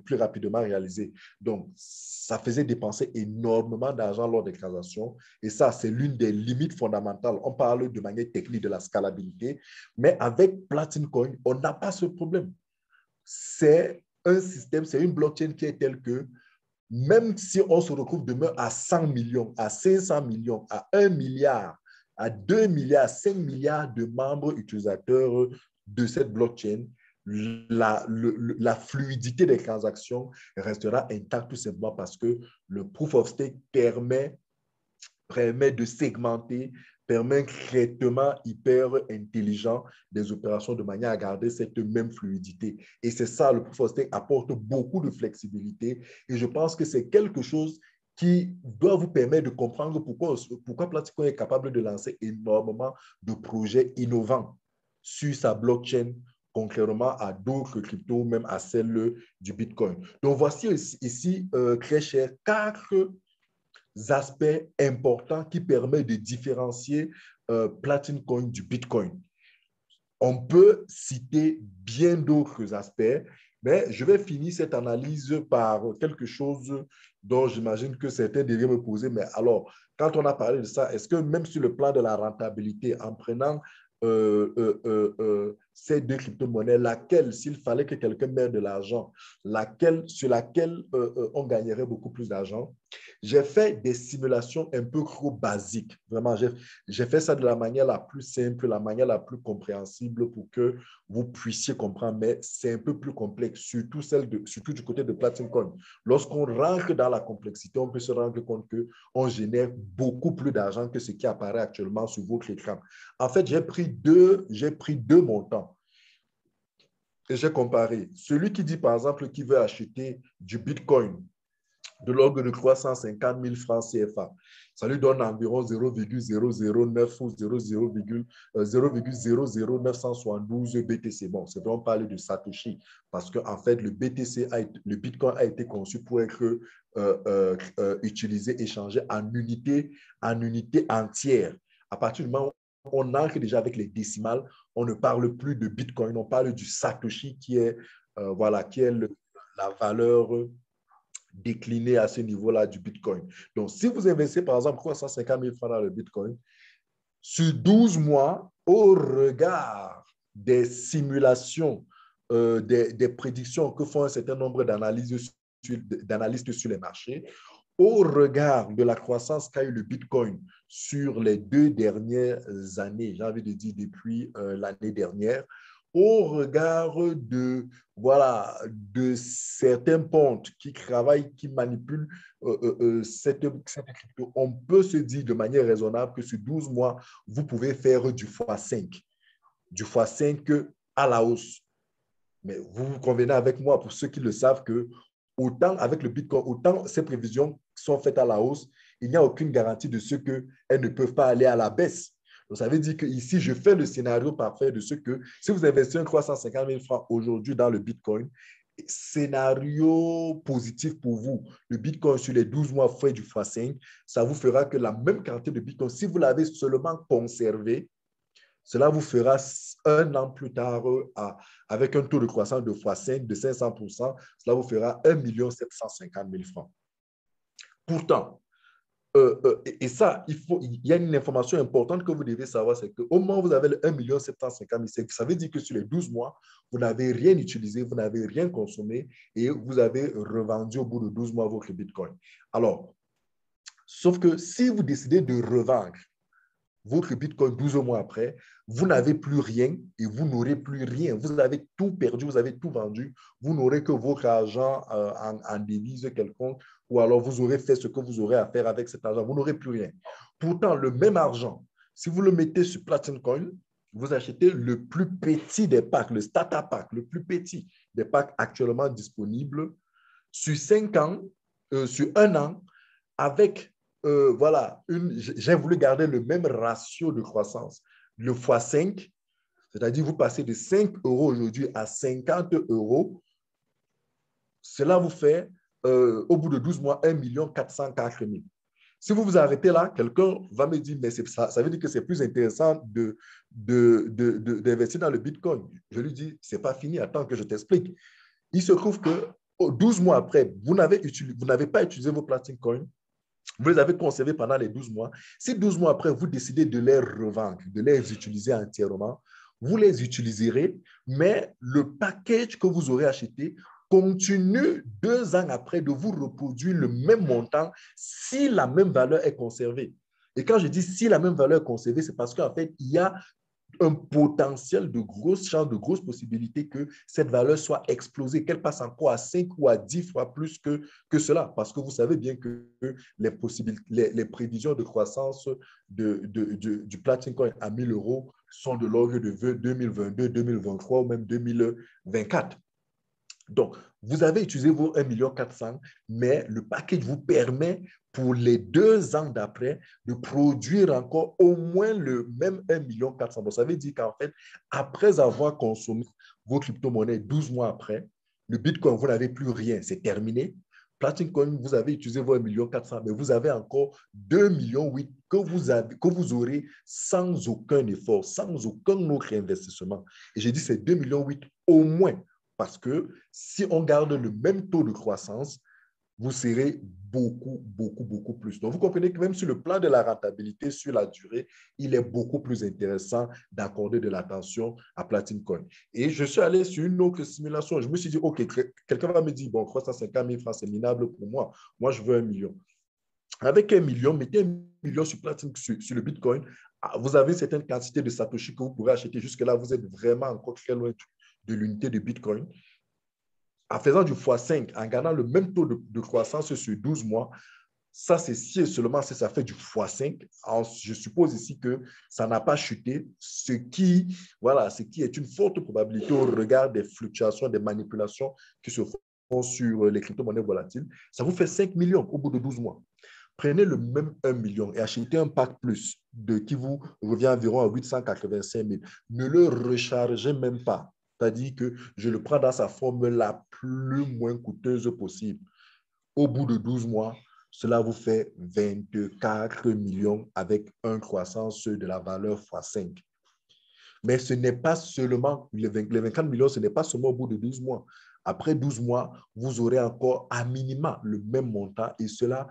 plus rapidement réalisée. Donc, ça faisait dépenser énormément d'argent lors des transactions. Et ça, c'est l'une des limites fondamentales. On parle de manière technique de la scalabilité, mais avec Platinum Coin, on n'a pas ce problème. C'est un système, c'est une blockchain qui est telle que même si on se retrouve demain à 100 millions, à 500 millions, à 1 milliard, à 2 milliards, 5 milliards de membres utilisateurs de cette blockchain, la fluidité des transactions restera intacte tout simplement parce que le proof of stake permet de segmenter, permet un traitement hyper intelligent des opérations de manière à garder cette même fluidité. Et c'est ça, le proof of stake apporte beaucoup de flexibilité et je pense que c'est quelque chose qui doit vous permettre de comprendre pourquoi Platinum est capable de lancer énormément de projets innovants sur sa blockchain, contrairement à d'autres cryptos, même à celle du Bitcoin. Donc, voici ici, très cher, 4 aspects importants qui permettent de différencier Platinum Coin du Bitcoin. On peut citer bien d'autres aspects, mais je vais finir cette analyse par quelque chose dont j'imagine que certains devraient me poser. Mais alors, quand on a parlé de ça, est-ce que même sur le plan de la rentabilité, en prenant ces deux crypto-monnaies, laquelle, s'il fallait que quelqu'un mette de l'argent, sur laquelle on gagnerait beaucoup plus d'argent? J'ai fait des simulations un peu trop basiques. Vraiment, j'ai fait ça de la manière la plus simple, la manière la plus compréhensible pour que vous puissiez comprendre, mais c'est un peu plus complexe, surtout du côté de Platinum Coin. Lorsqu'on rentre dans la complexité, on peut se rendre compte qu'on génère beaucoup plus d'argent que ce qui apparaît actuellement sur votre écran. En fait, j'ai pris deux montants et j'ai comparé. Celui qui dit, par exemple, qu'il veut acheter du Bitcoin de l'ordre de 350 000 francs CFA. Ça lui donne environ 0,009 ou 0,00972 BTC. Bon, c'est donc parler de Satoshi parce qu'en fait, le Bitcoin a été conçu pour être utilisé, échangé en unité entière. À partir du moment où on entre déjà avec les décimales, on ne parle plus de Bitcoin, on parle du Satoshi qui est, la valeur décliné à ce niveau-là du Bitcoin. Donc, si vous investissez, par exemple, 350 000 francs dans le Bitcoin, sur 12 mois, au regard des simulations, des prédictions que font un certain nombre d'analystes sur les marchés, au regard de la croissance qu'a eu le Bitcoin sur les 2 dernières années, j'ai envie de dire depuis l'année dernière, au regard de certains pontes qui travaillent, qui manipulent cette crypto, on peut se dire de manière raisonnable que sur 12 mois, vous pouvez faire du x5 à la hausse. Mais vous convenez avec moi, pour ceux qui le savent, que autant avec le Bitcoin, autant ces prévisions sont faites à la hausse, il n'y a aucune garantie de ce qu'elles ne peuvent pas aller à la baisse. Donc, ça veut dire que ici, je fais le scénario parfait de ce que si vous investissez 350 000 francs aujourd'hui dans le Bitcoin, scénario positif pour vous, le Bitcoin sur les 12 mois fait du x5, ça vous fera que la même quantité de Bitcoin, si vous l'avez seulement conservé, cela vous fera un an plus tard, avec un taux de croissance de x5 de 500%, cela vous fera 1 750 000 francs. Pourtant, et ça, il y a une information importante que vous devez savoir, c'est qu'au moment où vous avez le 1 750 000, ça veut dire que sur les 12 mois, vous n'avez rien utilisé, vous n'avez rien consommé et vous avez revendu au bout de 12 mois votre Bitcoin. Alors, sauf que si vous décidez de revendre votre Bitcoin 12 mois après, vous n'avez plus rien et vous n'aurez plus rien. Vous avez tout perdu, vous avez tout vendu. Vous n'aurez que votre argent en devise quelconque ou alors vous aurez fait ce que vous aurez à faire avec cet argent. Vous n'aurez plus rien. Pourtant, le même argent, si vous le mettez sur Platinum Coin, vous achetez le plus petit des packs, le Starter Pack, le plus petit des packs actuellement disponibles sur 5 ans, sur 1 an, avec voilà, j'ai voulu garder le même ratio de croissance. Le x5, c'est-à-dire vous passez de 5 euros aujourd'hui à 50 euros. Cela vous fait, au bout de 12 mois, 1 404 000. Si vous vous arrêtez là, quelqu'un va me dire, mais ça veut dire que c'est plus intéressant d'investir dans le Bitcoin. Je lui dis, ce n'est pas fini, attends que je t'explique. Il se trouve que 12 mois après, vous n'avez pas utilisé vos Platinum Coins. Vous les avez conservés pendant les 12 mois. Si 12 mois après, vous décidez de les revendre, de les utiliser entièrement, vous les utiliserez, mais le package que vous aurez acheté continue 2 ans après de vous reproduire le même montant si la même valeur est conservée. Et quand je dis si la même valeur est conservée, c'est parce qu'en fait, il y a un potentiel de grosses chances, de grosses possibilités que cette valeur soit explosée, qu'elle passe encore à 5 ou à 10 fois plus que cela. Parce que vous savez bien que les prévisions de croissance du Platinum Coin à 1 000 euros sont de l'ordre de 2022, 2023 ou même 2024. Donc, vous avez utilisé vos 1 400 000, mais le package vous permet pour les 2 ans d'après de produire encore au moins le même 1 400 000. Donc, ça veut dire qu'en fait, après avoir consommé vos crypto-monnaies 12 mois après, le Bitcoin, vous n'avez plus rien, c'est terminé. Platinum Coin, vous avez utilisé vos 1 400 000, mais vous avez encore 2,8 millions que vous aurez sans aucun effort, sans aucun autre investissement. Et j'ai dit c'est 2,8 millions au moins. Parce que si on garde le même taux de croissance, vous serez beaucoup, beaucoup, beaucoup plus. Donc, vous comprenez que même sur le plan de la rentabilité, sur la durée, il est beaucoup plus intéressant d'accorder de l'attention à Platinum Coin. Et je suis allé sur une autre simulation. Je me suis dit, OK, quelqu'un va me dire, bon, 350 000 francs, c'est minable pour moi. Moi, je veux 1 million. Avec 1 million, mettez 1 million sur Platinum, sur le Bitcoin. Vous avez une certaine quantité de Satoshi que vous pourrez acheter. Jusque-là, vous êtes vraiment encore très loin de l'unité de Bitcoin. En faisant du x5, en gardant le même taux de croissance sur 12 mois, ça, c'est si et seulement si ça fait du x5. Je suppose ici que ça n'a pas chuté, ce qui est une forte probabilité au regard des fluctuations, des manipulations qui se font sur les crypto-monnaies volatiles. Ça vous fait 5 millions au bout de 12 mois. Prenez le même 1 million et achetez un pack plus qui vous revient environ à 885 000. Ne le rechargez même pas. C'est-à-dire que je le prends dans sa forme la plus moins coûteuse possible. Au bout de 12 mois, cela vous fait 24 millions avec une croissance de la valeur x5. Mais ce n'est pas seulement, les 24 millions, ce n'est pas seulement au bout de 12 mois. Après 12 mois, vous aurez encore à minima le même montant et cela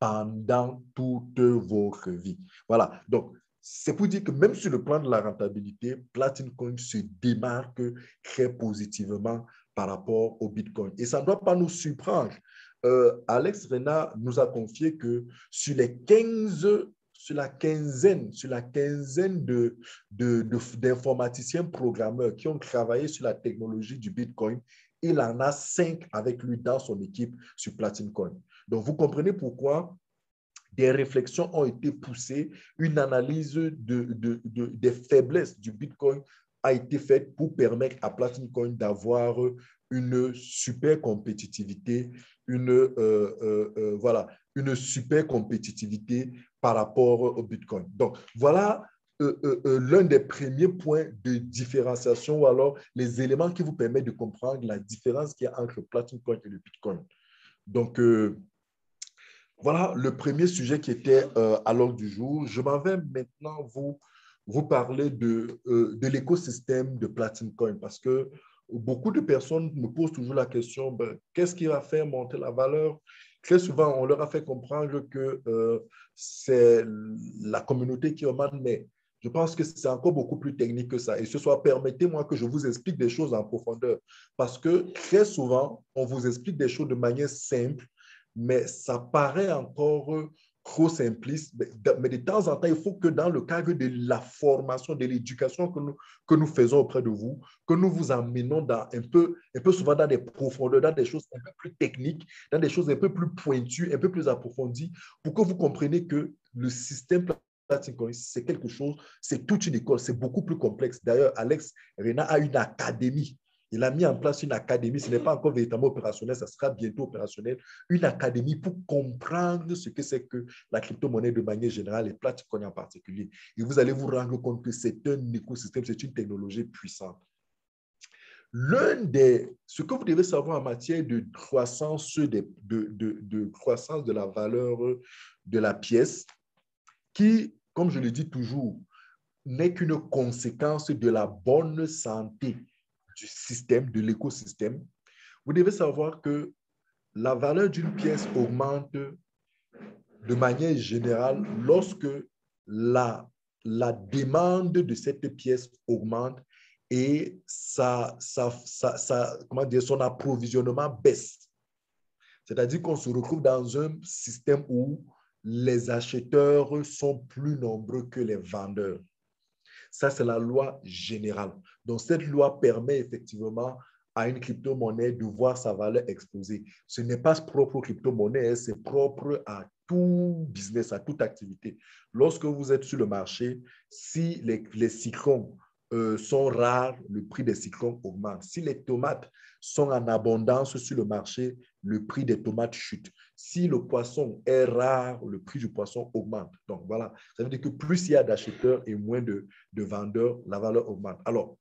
pendant toute votre vie. Voilà. Donc, c'est pour dire que même sur le plan de la rentabilité, Platinum Coin se démarque très positivement par rapport au Bitcoin. Et ça ne doit pas nous surprendre. Alex Reyna nous a confié que sur la quinzaine d'informaticiens programmeurs qui ont travaillé sur la technologie du Bitcoin, il en a 5 avec lui dans son équipe sur Platinum Coin. Donc, vous comprenez pourquoi des réflexions ont été poussées, une analyse des faiblesses du Bitcoin a été faite pour permettre à Platinum Coin d'avoir une super compétitivité, voilà, une super compétitivité par rapport au Bitcoin. Donc, voilà l'un des premiers points de différenciation ou alors les éléments qui vous permettent de comprendre la différence qu'il y a entre le Platinum Coin et le Bitcoin. Donc, voilà le premier sujet qui était à l'ordre du jour. Je m'en vais maintenant vous parler de l'écosystème de Platinum Coin parce que beaucoup de personnes me posent toujours la question, ben, qu'est-ce qui va faire monter la valeur? Très souvent, on leur a fait comprendre que c'est la communauté qui augmente, mais je pense que c'est encore beaucoup plus technique que ça. Et ce soir, permettez-moi que je vous explique des choses en profondeur parce que très souvent, on vous explique des choses de manière simple mais ça paraît encore trop simpliste. Mais de temps en temps, il faut que dans le cadre de la formation, de l'éducation que nous faisons auprès de vous, que nous vous emmenons dans un peu souvent dans des profondeurs, dans des choses un peu plus techniques, dans des choses un peu plus pointues, un peu plus approfondies, pour que vous compreniez que le système Platinum, c'est quelque chose, c'est toute une école, c'est beaucoup plus complexe. D'ailleurs, Alex Rena a une académie. Il a mis en place une académie, ce n'est pas encore véritablement opérationnel, ça sera bientôt opérationnel, une académie pour comprendre ce que c'est que la crypto-monnaie de manière générale et Platinum en particulier. Et vous allez vous rendre compte que c'est un écosystème, c'est une technologie puissante. Ce que vous devez savoir en matière de croissance, de croissance de la valeur de la pièce, qui, comme je le dis toujours, n'est qu'une conséquence de la bonne santé du système, de l'écosystème. Vous devez savoir que la valeur d'une pièce augmente de manière générale lorsque la demande de cette pièce augmente et comment dire, son approvisionnement baisse. C'est-à-dire qu'on se retrouve dans un système où les acheteurs sont plus nombreux que les vendeurs. Ça, c'est la loi générale. Donc, cette loi permet effectivement à une crypto-monnaie de voir sa valeur exploser. Ce n'est pas propre aux crypto-monnaies, c'est propre à tout business, à toute activité. Lorsque vous êtes sur le marché, si les citrons sont rares, le prix des citrons augmente. Si les tomates sont en abondance sur le marché, le prix des tomates chute. Si le poisson est rare, le prix du poisson augmente. Donc voilà, ça veut dire que plus il y a d'acheteurs et moins de vendeurs, la valeur augmente. Alors,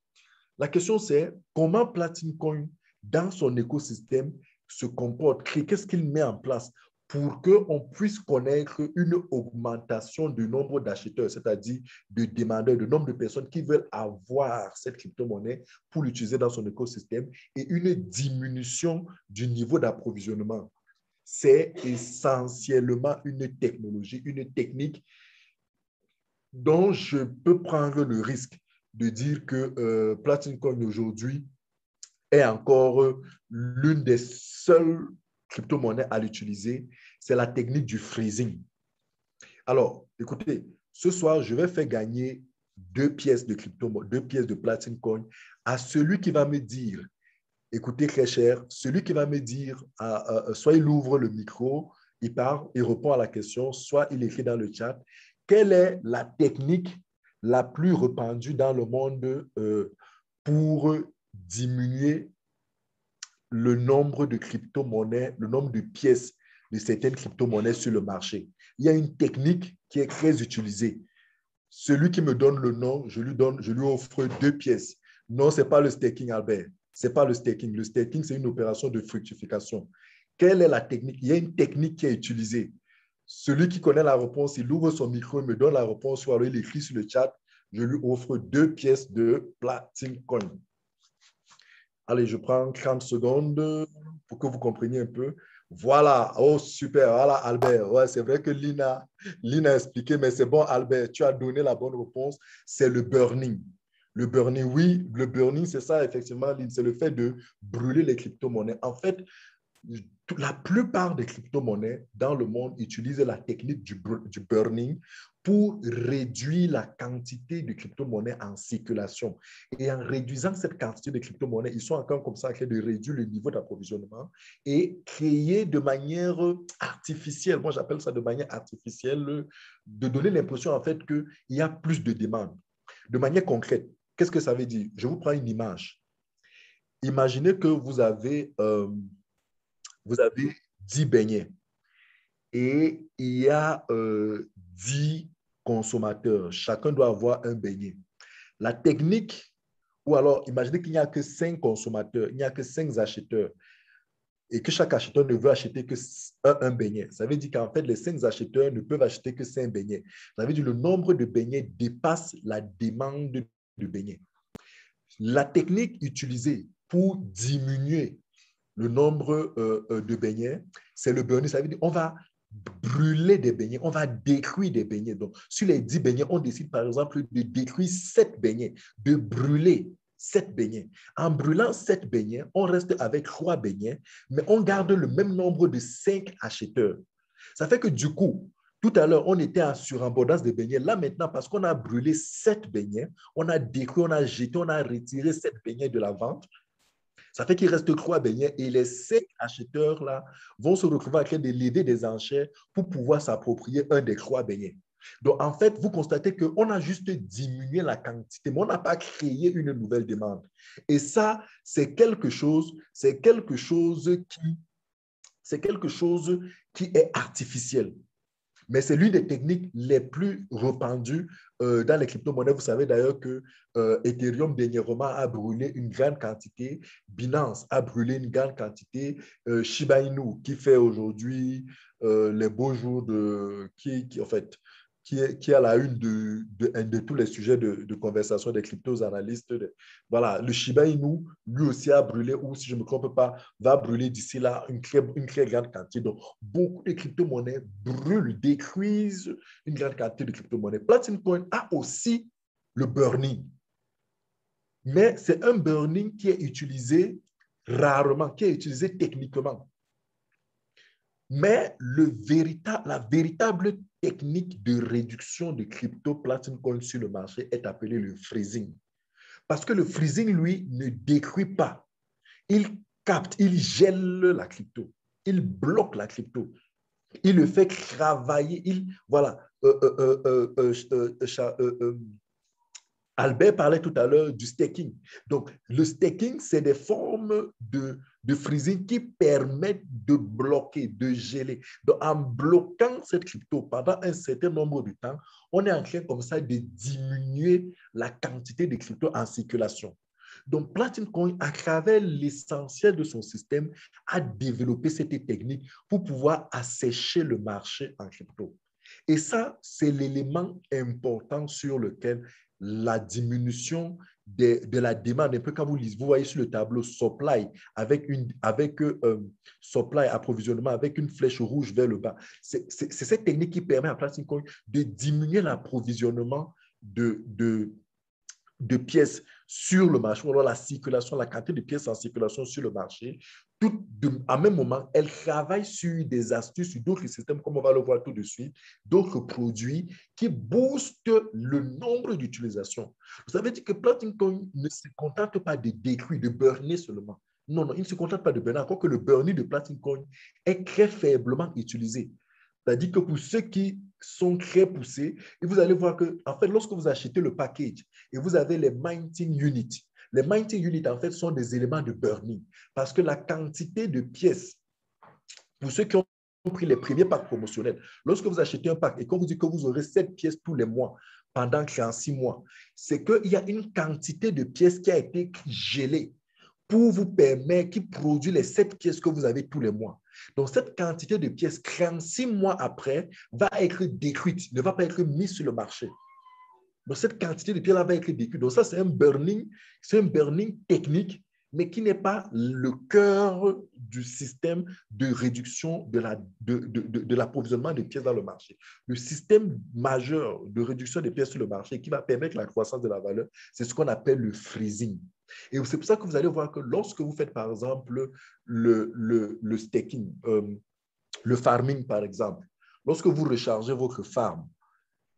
la question c'est comment Platinum Coin, dans son écosystème, se comporte, qu'est-ce qu'il met en place pour qu'on puisse connaître une augmentation du nombre d'acheteurs, c'est-à-dire de demandeurs, du nombre de personnes qui veulent avoir cette crypto-monnaie pour l'utiliser dans son écosystème et une diminution du niveau d'approvisionnement. C'est essentiellement une technologie, une technique dont je peux prendre le risque de dire que Platinum Coin aujourd'hui est encore l'une des seules crypto-monnaies à l'utiliser. C'est la technique du freezing. Alors, écoutez, ce soir, je vais faire gagner 2 pièces de crypto-monnaie, 2 pièces de Platinum Coin à celui qui va me dire, écoutez très cher, celui qui va me dire, soit il ouvre le micro, il parle, il répond à la question, soit il écrit dans le chat, quelle est la technique la plus répandue dans le monde pour diminuer le nombre de crypto-monnaies, le nombre de pièces de certaines crypto-monnaies sur le marché. Il y a une technique qui est très utilisée. Celui qui me donne le nom, je lui offre 2 pièces. Non, ce n'est pas le staking, Albert. Ce n'est pas le staking. Le staking, c'est une opération de fructification. Quelle est la technique? Il y a une technique qui est utilisée. Celui qui connaît la réponse, il ouvre son micro, il me donne la réponse, ou alors il écrit sur le chat, je lui offre 2 pièces de Platinum Coin. Allez, je prends 30 secondes pour que vous compreniez un peu. Voilà, oh super, voilà Albert. Ouais, c'est vrai que Lina a expliqué, mais c'est bon Albert, tu as donné la bonne réponse. C'est le burning. Le burning, oui, le burning, c'est ça effectivement, c'est le fait de brûler les crypto-monnaies. En fait, la plupart des crypto-monnaies dans le monde utilisent la technique du burning pour réduire la quantité de crypto-monnaies en circulation. Et en réduisant cette quantité de crypto-monnaies, ils sont encore comme ça en train de réduire le niveau d'approvisionnement et créer de manière artificielle, moi j'appelle ça de manière artificielle, de donner l'impression en fait qu'il y a plus de demandes. De manière concrète, Qu'est-ce que ça veut dire? Je vous prends une image. Imaginez que vous avez 10 beignets et il y a 10 consommateurs. Chacun doit avoir un beignet. La technique, ou alors imaginez qu'il n'y a que 5 consommateurs, il n'y a que 5 acheteurs et que chaque acheteur ne veut acheter que un beignet. Ça veut dire qu'en fait, les 5 acheteurs ne peuvent acheter que 5 beignets. Ça veut dire que le nombre de beignets dépasse la demande de beignets. La technique utilisée pour diminuer le nombre de beignets, c'est le burning. Ça veut dire qu'on va brûler des beignets, on va détruire des beignets. Donc, sur les 10 beignets, on décide par exemple de détruire 7 beignets, de brûler 7 beignets. En brûlant 7 beignets, on reste avec 3 beignets, mais on garde le même nombre de 5 acheteurs. Ça fait que du coup, tout à l'heure, on était en surabondance de beignets. Là, maintenant, parce qu'on a brûlé 7 beignets, on a détruit, on a jeté, on a retiré 7 beignets de la vente. Ça fait qu'il reste 3 beignets et les 5 acheteurs-là vont se retrouver en train de lever des enchères pour pouvoir s'approprier un des 3 beignets. Donc, en fait, vous constatez qu'on a juste diminué la quantité, mais on n'a pas créé une nouvelle demande. Et ça, c'est quelque chose qui est artificiel. Mais c'est l'une des techniques les plus répandues dans les crypto-monnaies. Vous savez d'ailleurs que Ethereum dernièrement a brûlé une grande quantité, Binance a brûlé une grande quantité, Shiba Inu qui fait aujourd'hui les beaux jours en fait, qui est à la une de tous les sujets de conversation des crypto-analystes. Voilà, le Shiba Inu, lui aussi a brûlé, ou si je ne me trompe pas, va brûler d'ici là une très grande quantité. Donc, beaucoup de crypto-monnaies brûlent, détruisent une grande quantité de crypto-monnaies. Platinum Coin a aussi le burning. Mais c'est un burning qui est utilisé rarement, qui est utilisé techniquement. Mais la véritable technique de réduction de crypto Platinum Coin sur le marché est appelée le freezing. Parce que le freezing, lui, ne détruit pas. Il capte, il gèle la crypto. Il bloque la crypto. Il le fait travailler. Voilà. Albert parlait tout à l'heure du staking. Donc, le staking, c'est des formes de freezing qui permettent de bloquer, de geler. Donc, en bloquant cette crypto pendant un certain nombre de temps, on est en train comme ça de diminuer la quantité de crypto en circulation. Donc, Platinum Coin, à travers l'essentiel de son système, a développé cette technique pour pouvoir assécher le marché en crypto. Et ça, c'est l'élément important sur lequel la diminution de la demande, un peu quand vous voyez sur le tableau supply supply approvisionnement avec une flèche rouge vers le bas. C'est cette technique qui permet à Platinum Coin de diminuer l'approvisionnement de pièces sur le marché, ou alors la circulation, la quantité de pièces en circulation sur le marché. En même moment, elle travaille sur des astuces, sur d'autres systèmes, comme on va le voir tout de suite, d'autres produits qui boostent le nombre d'utilisations. Vous savez dire que Platinum Coin ne se contente pas de détruire, de burner seulement. Non, non, il ne se contente pas de burner, encore que le burning de Platinum Coin est très faiblement utilisé. C'est-à-dire que pour ceux qui sont très poussés, et vous allez voir que, en fait, lorsque vous achetez le package et vous avez les mining units, les mining units, en fait, sont des éléments de burning parce que la quantité de pièces, pour ceux qui ont pris les premiers packs promotionnels, lorsque vous achetez un pack et qu'on vous dit que vous aurez 7 pièces tous les mois pendant 36 mois, c'est qu'il y a une quantité de pièces qui a été gelée pour vous permettre, qui produit les 7 pièces que vous avez tous les mois. Donc, cette quantité de pièces, 36 mois après, va être détruite, ne va pas être mise sur le marché. Donc, cette quantité de pièces-là va être détruite. Donc, ça, c'est un burning technique, mais qui n'est pas le cœur du système de réduction de l'approvisionnement de pièces dans le marché. Le système majeur de réduction des pièces sur le marché qui va permettre la croissance de la valeur, c'est ce qu'on appelle le freezing. Et c'est pour ça que vous allez voir que lorsque vous faites, par exemple, le staking, le farming, par exemple, lorsque vous rechargez votre farm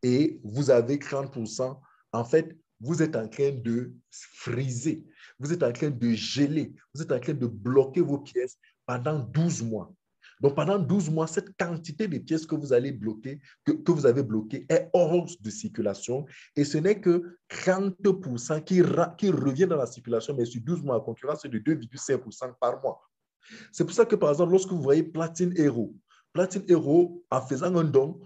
et vous avez 30%, en fait, vous êtes en train de friser, vous êtes en train de geler, vous êtes en train de bloquer vos pièces pendant 12 mois. Donc, pendant 12 mois, cette quantité de pièces que vous allez bloquer, que vous avez bloquées est hors de circulation et ce n'est que 30% qui revient dans la circulation, mais sur 12 mois, la concurrence est de 2,5% par mois. C'est pour ça que, par exemple, lorsque vous voyez Platine Hero, en faisant un don,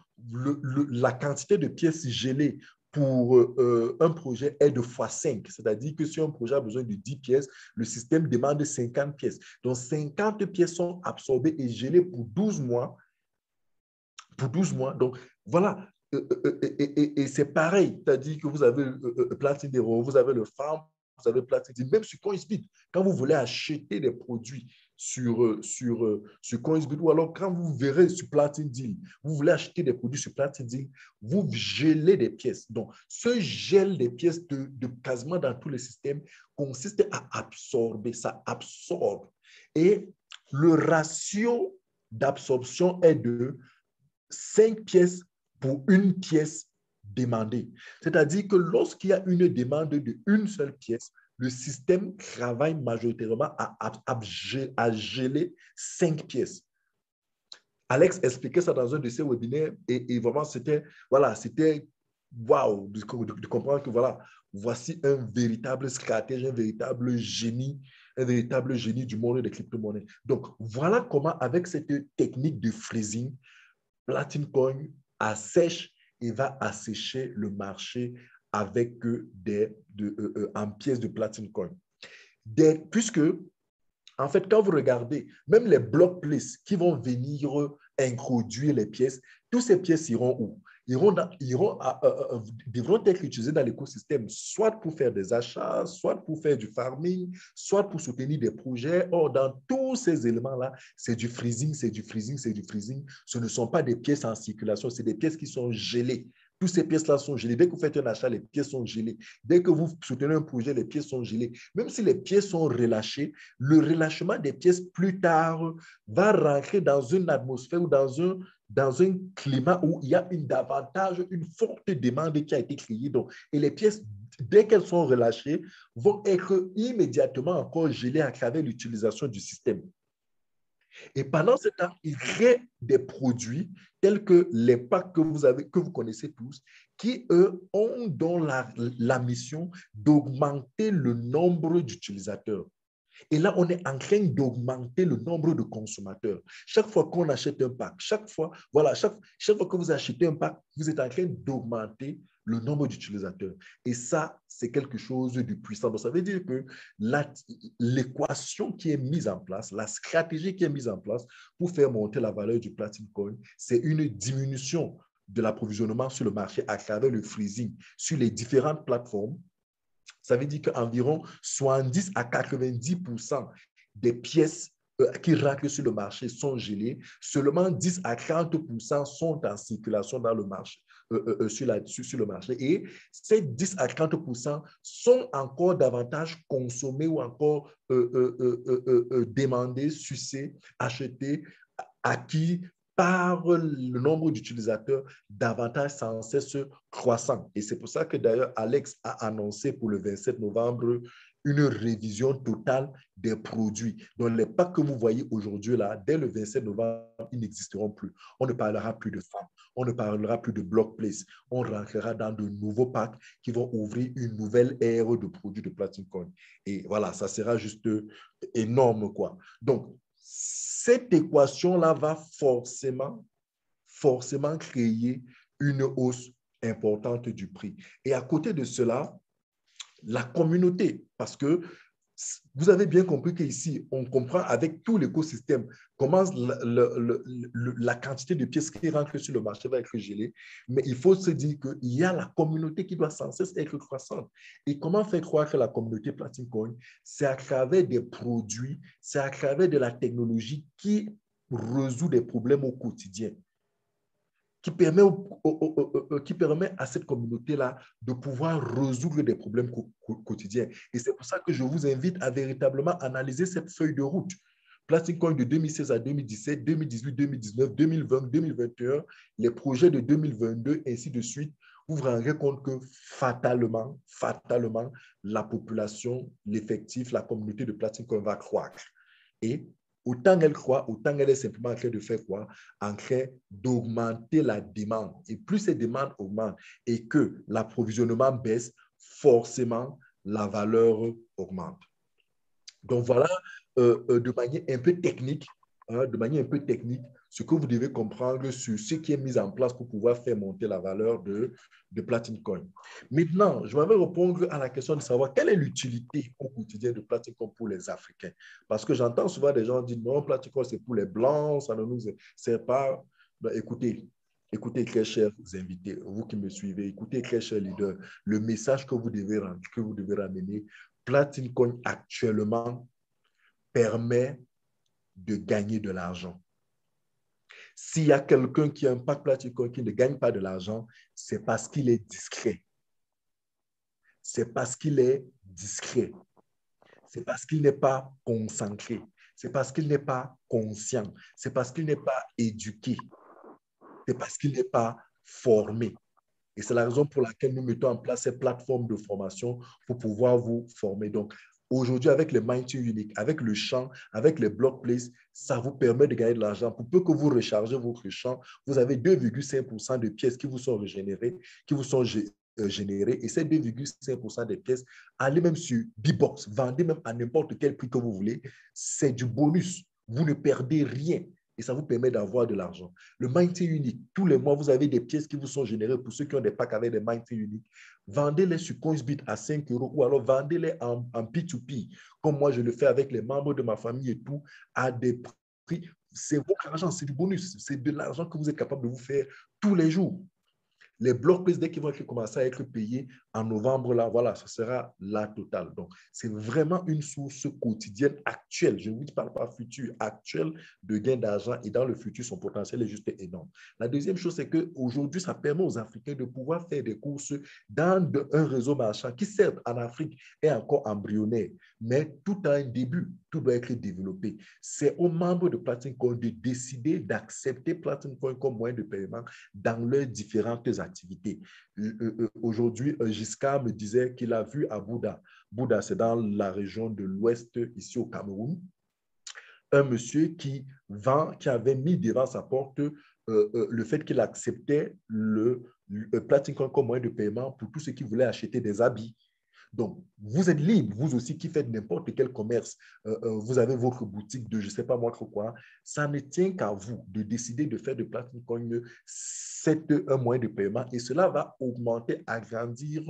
la quantité de pièces gelées pour un projet est de x5. C'est-à-dire que si un projet a besoin de 10 pièces, le système demande 50 pièces. Donc, 50 pièces sont absorbées et gelées pour 12 mois. Pour 12 mois. Donc, voilà. Et c'est pareil. C'est-à-dire que vous avez Platine Hero, vous avez le Farm, vous avez Platine, même sur CoinSpeed. Quand vous voulez acheter des produits sur CoinSpeed ou alors quand vous verrez sur Platine Deal, vous voulez acheter des produits sur Platine Deal, vous gelez des pièces. Donc, ce gel des pièces de quasiment dans tous les systèmes consiste à absorber, ça absorbe. Et le ratio d'absorption est de 5 pièces pour une pièce demandée. C'est-à-dire que lorsqu'il y a une demande d'une seule pièce, le système travaille majoritairement à geler 5 pièces. Alex expliquait ça dans un de ses webinaires et vraiment, c'était waouh de comprendre que voilà, voici un véritable stratège, un véritable génie du monde des crypto-monnaies. Donc, voilà comment, avec cette technique de freezing, Platine Coin assèche et va assécher le marché avec en pièces de Platine Coin. Puisque, en fait, quand vous regardez, même les block places qui vont venir introduire les pièces, toutes ces pièces iront où? Devront être utilisées dans l'écosystème, soit pour faire des achats, soit pour faire du farming, soit pour soutenir des projets. Or, dans tous ces éléments-là, c'est du freezing, c'est du freezing, c'est du freezing. Ce ne sont pas des pièces en circulation, c'est des pièces qui sont gelées. Toutes ces pièces-là sont gelées. Dès que vous faites un achat, les pièces sont gelées. Dès que vous soutenez un projet, les pièces sont gelées. Même si les pièces sont relâchées, le relâchement des pièces plus tard va rentrer dans une atmosphère ou dans un climat où il y a une forte demande qui a été créée. Donc, et les pièces, dès qu'elles sont relâchées, vont être immédiatement encore gelées à travers l'utilisation du système. Et pendant ce temps, il crée des produits tels que les packs que vous connaissez tous, qui, eux, ont dans la mission d'augmenter le nombre d'utilisateurs. Et là, on est en train d'augmenter le nombre de consommateurs. Chaque fois qu'on achète un pack, chaque fois que vous achetez un pack, vous êtes en train d'augmenter le nombre d'utilisateurs. Et ça, c'est quelque chose de puissant. Donc, ça veut dire que l'équation qui est mise en place, la stratégie qui est mise en place pour faire monter la valeur du Platine Coin, c'est une diminution de l'approvisionnement sur le marché à travers le freezing sur les différentes plateformes. Ça veut dire qu'environ 70 à 90% des pièces qui rentrent sur le marché sont gelées. Seulement 10 à 30% sont en circulation dans le marché, sur le marché. Et ces 10 à 30% sont encore davantage consommés ou encore demandés, sucés, achetés, acquis par le nombre d'utilisateurs davantage sans cesse croissant. Et c'est pour ça que d'ailleurs, Alex a annoncé pour le 27 novembre une révision totale des produits. Donc, les packs que vous voyez aujourd'hui, là, dès le 27 novembre, ils n'existeront plus. On ne parlera plus de femmes, on ne parlera plus de block place. On rentrera dans de nouveaux packs qui vont ouvrir une nouvelle ère de produits de Platine Coin. Et voilà, ça sera juste énorme, quoi. Donc, cette équation-là va forcément créer une hausse importante du prix. Et à côté de cela, la communauté, parce que vous avez bien compris qu'ici, on comprend avec tout l'écosystème comment la quantité de pièces qui rentrent sur le marché va être gelée, mais il faut se dire qu'il y a la communauté qui doit sans cesse être croissante. Et comment faire croître la communauté Platine Coin? C'est à travers des produits, c'est à travers de la technologie qui résout des problèmes au quotidien, qui permet à cette communauté-là de pouvoir résoudre des problèmes quotidiens. Et c'est pour ça que je vous invite à véritablement analyser cette feuille de route. Platine Coin de 2016 à 2017, 2018, 2019, 2020, 2021, les projets de 2022, ainsi de suite. Vous vous rendrez compte que fatalement, la population, l'effectif, la communauté de Platine Coin va croître. Et autant elle croît, autant elle est simplement en train de faire quoi? En train d'augmenter la demande. Et plus cette demande augmente et que l'approvisionnement baisse, forcément, la valeur augmente. Donc voilà, de manière un peu technique, ce que vous devez comprendre sur ce qui est mis en place pour pouvoir faire monter la valeur de Platin Coin. Maintenant, je vais répondre à la question de savoir quelle est l'utilité au quotidien de Platin Coin pour les Africains. Parce que j'entends souvent des gens dire non, Platin Coin c'est pour les Blancs, ça ne nous sert pas. Ben, écoutez, très chers invités, vous qui me suivez, écoutez, très chers leaders, le message que vous devez ramener, Platin Coin actuellement permet de gagner de l'argent. S'il y a quelqu'un qui a un pack Platin Coin qui ne gagne pas de l'argent, c'est parce qu'il est discret. C'est parce qu'il est discret. C'est parce qu'il n'est pas concentré. C'est parce qu'il n'est pas conscient. C'est parce qu'il n'est pas éduqué. C'est parce qu'il n'est pas formé. Et c'est la raison pour laquelle nous mettons en place ces plateformes de formation pour pouvoir vous former. Donc, aujourd'hui, avec les Mindset Unique, avec le champ, avec les block places, ça vous permet de gagner de l'argent. Pour peu que vous rechargez votre champ, vous avez 2,5% de pièces qui vous sont régénérées, qui vous sont générées. Et ces 2,5% des pièces, allez même sur B-Box, vendez même à n'importe quel prix que vous voulez. C'est du bonus. Vous ne perdez rien. Et ça vous permet d'avoir de l'argent. Le Mindset Unique, tous les mois, vous avez des pièces qui vous sont générées pour ceux qui ont des packs avec des Mindset Unique. Vendez-les sur Coinsbit à 5 € ou alors vendez-les en P2P, comme moi je le fais avec les membres de ma famille et tout, à des prix. C'est votre argent, c'est du bonus. C'est de l'argent que vous êtes capable de vous faire tous les jours. Les blocs dès qu'ils vont commencer à être payés en novembre, là, voilà, ce sera la totale. Donc, c'est vraiment une source quotidienne actuelle. Je ne vous parle pas futur, actuelle de gain d'argent et dans le futur, son potentiel est juste énorme. La deuxième chose, c'est qu'aujourd'hui, ça permet aux Africains de pouvoir faire des courses dans un réseau marchand qui, certes, en Afrique, est encore embryonnaire, mais tout a un début, tout doit être développé. C'est aux membres de Platin Coin de décider d'accepter Platin Coin comme moyen de paiement dans leurs différentes activités. Aujourd'hui, Giscard me disait qu'il a vu à Bouddha. Bouddha, c'est dans la région de l'Ouest, ici au Cameroun, un monsieur qui avait mis devant sa porte le fait qu'il acceptait le Platin Coin comme moyen de paiement pour tous ceux qui voulaient acheter des habits. Donc, vous êtes libre, vous aussi qui faites n'importe quel commerce, vous avez votre boutique de je ne sais pas moi quoi, ça ne tient qu'à vous de décider de faire de Platin Coin un moyen de paiement et cela va augmenter, agrandir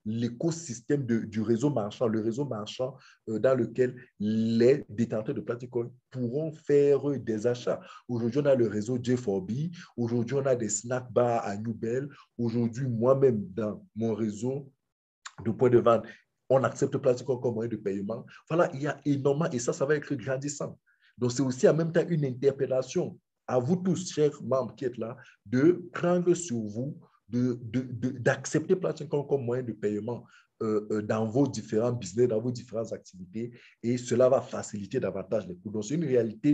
l'écosystème du réseau marchand, le réseau marchand dans lequel les détenteurs de Platin Coin pourront faire des achats. Aujourd'hui, on a le réseau J4B, aujourd'hui, on a des snack bars à Newbell, aujourd'hui, moi-même, dans mon réseau, de point de vente, on accepte Platin Coin comme moyen de paiement. Voilà, il y a énormément, et ça va être grandissant. Donc, c'est aussi en même temps une interpellation à vous tous, chers membres qui êtes là, de prendre sur vous, d'accepter Platin Coin comme moyen de paiement dans vos différents business, dans vos différentes activités, et cela va faciliter davantage les coûts. Donc, c'est une réalité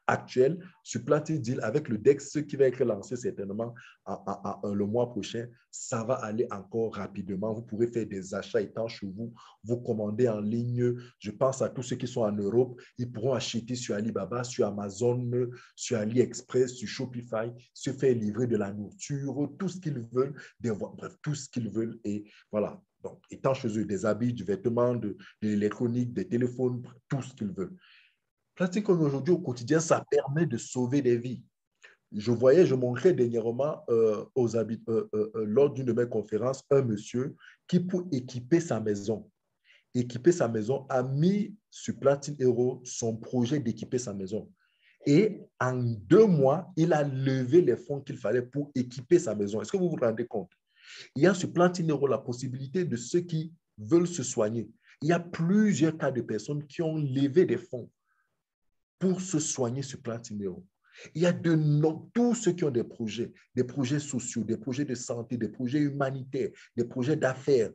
actuelle sur Platin Deal avec le DEX qui va être lancé certainement le mois prochain. Ça va aller encore rapidement. Vous pourrez faire des achats étant chez vous, vous commander en ligne. Je pense à tous ceux qui sont en Europe. Ils pourront acheter sur Alibaba, sur Amazon, sur AliExpress, sur Shopify, se faire livrer de la nourriture, tout ce qu'ils veulent, bref, tout ce qu'ils veulent. Et voilà. Donc, étant chez eux, des habits, du vêtement, de l'électronique, des téléphones, tout ce qu'ils veulent. Platin Coin aujourd'hui au quotidien, ça permet de sauver des vies. Je montrais dernièrement lors d'une de mes conférences, un monsieur qui, pour équiper sa maison, a mis sur Platin Hero son projet d'équiper sa maison. Et en 2 mois, il a levé les fonds qu'il fallait pour équiper sa maison. Est-ce que vous vous rendez compte? Il y a sur Platin Hero la possibilité de ceux qui veulent se soigner. Il y a plusieurs cas de personnes qui ont levé des fonds pour se soigner sur Platin Hero. Il y a tous ceux qui ont des projets sociaux, des projets de santé, des projets humanitaires, des projets d'affaires,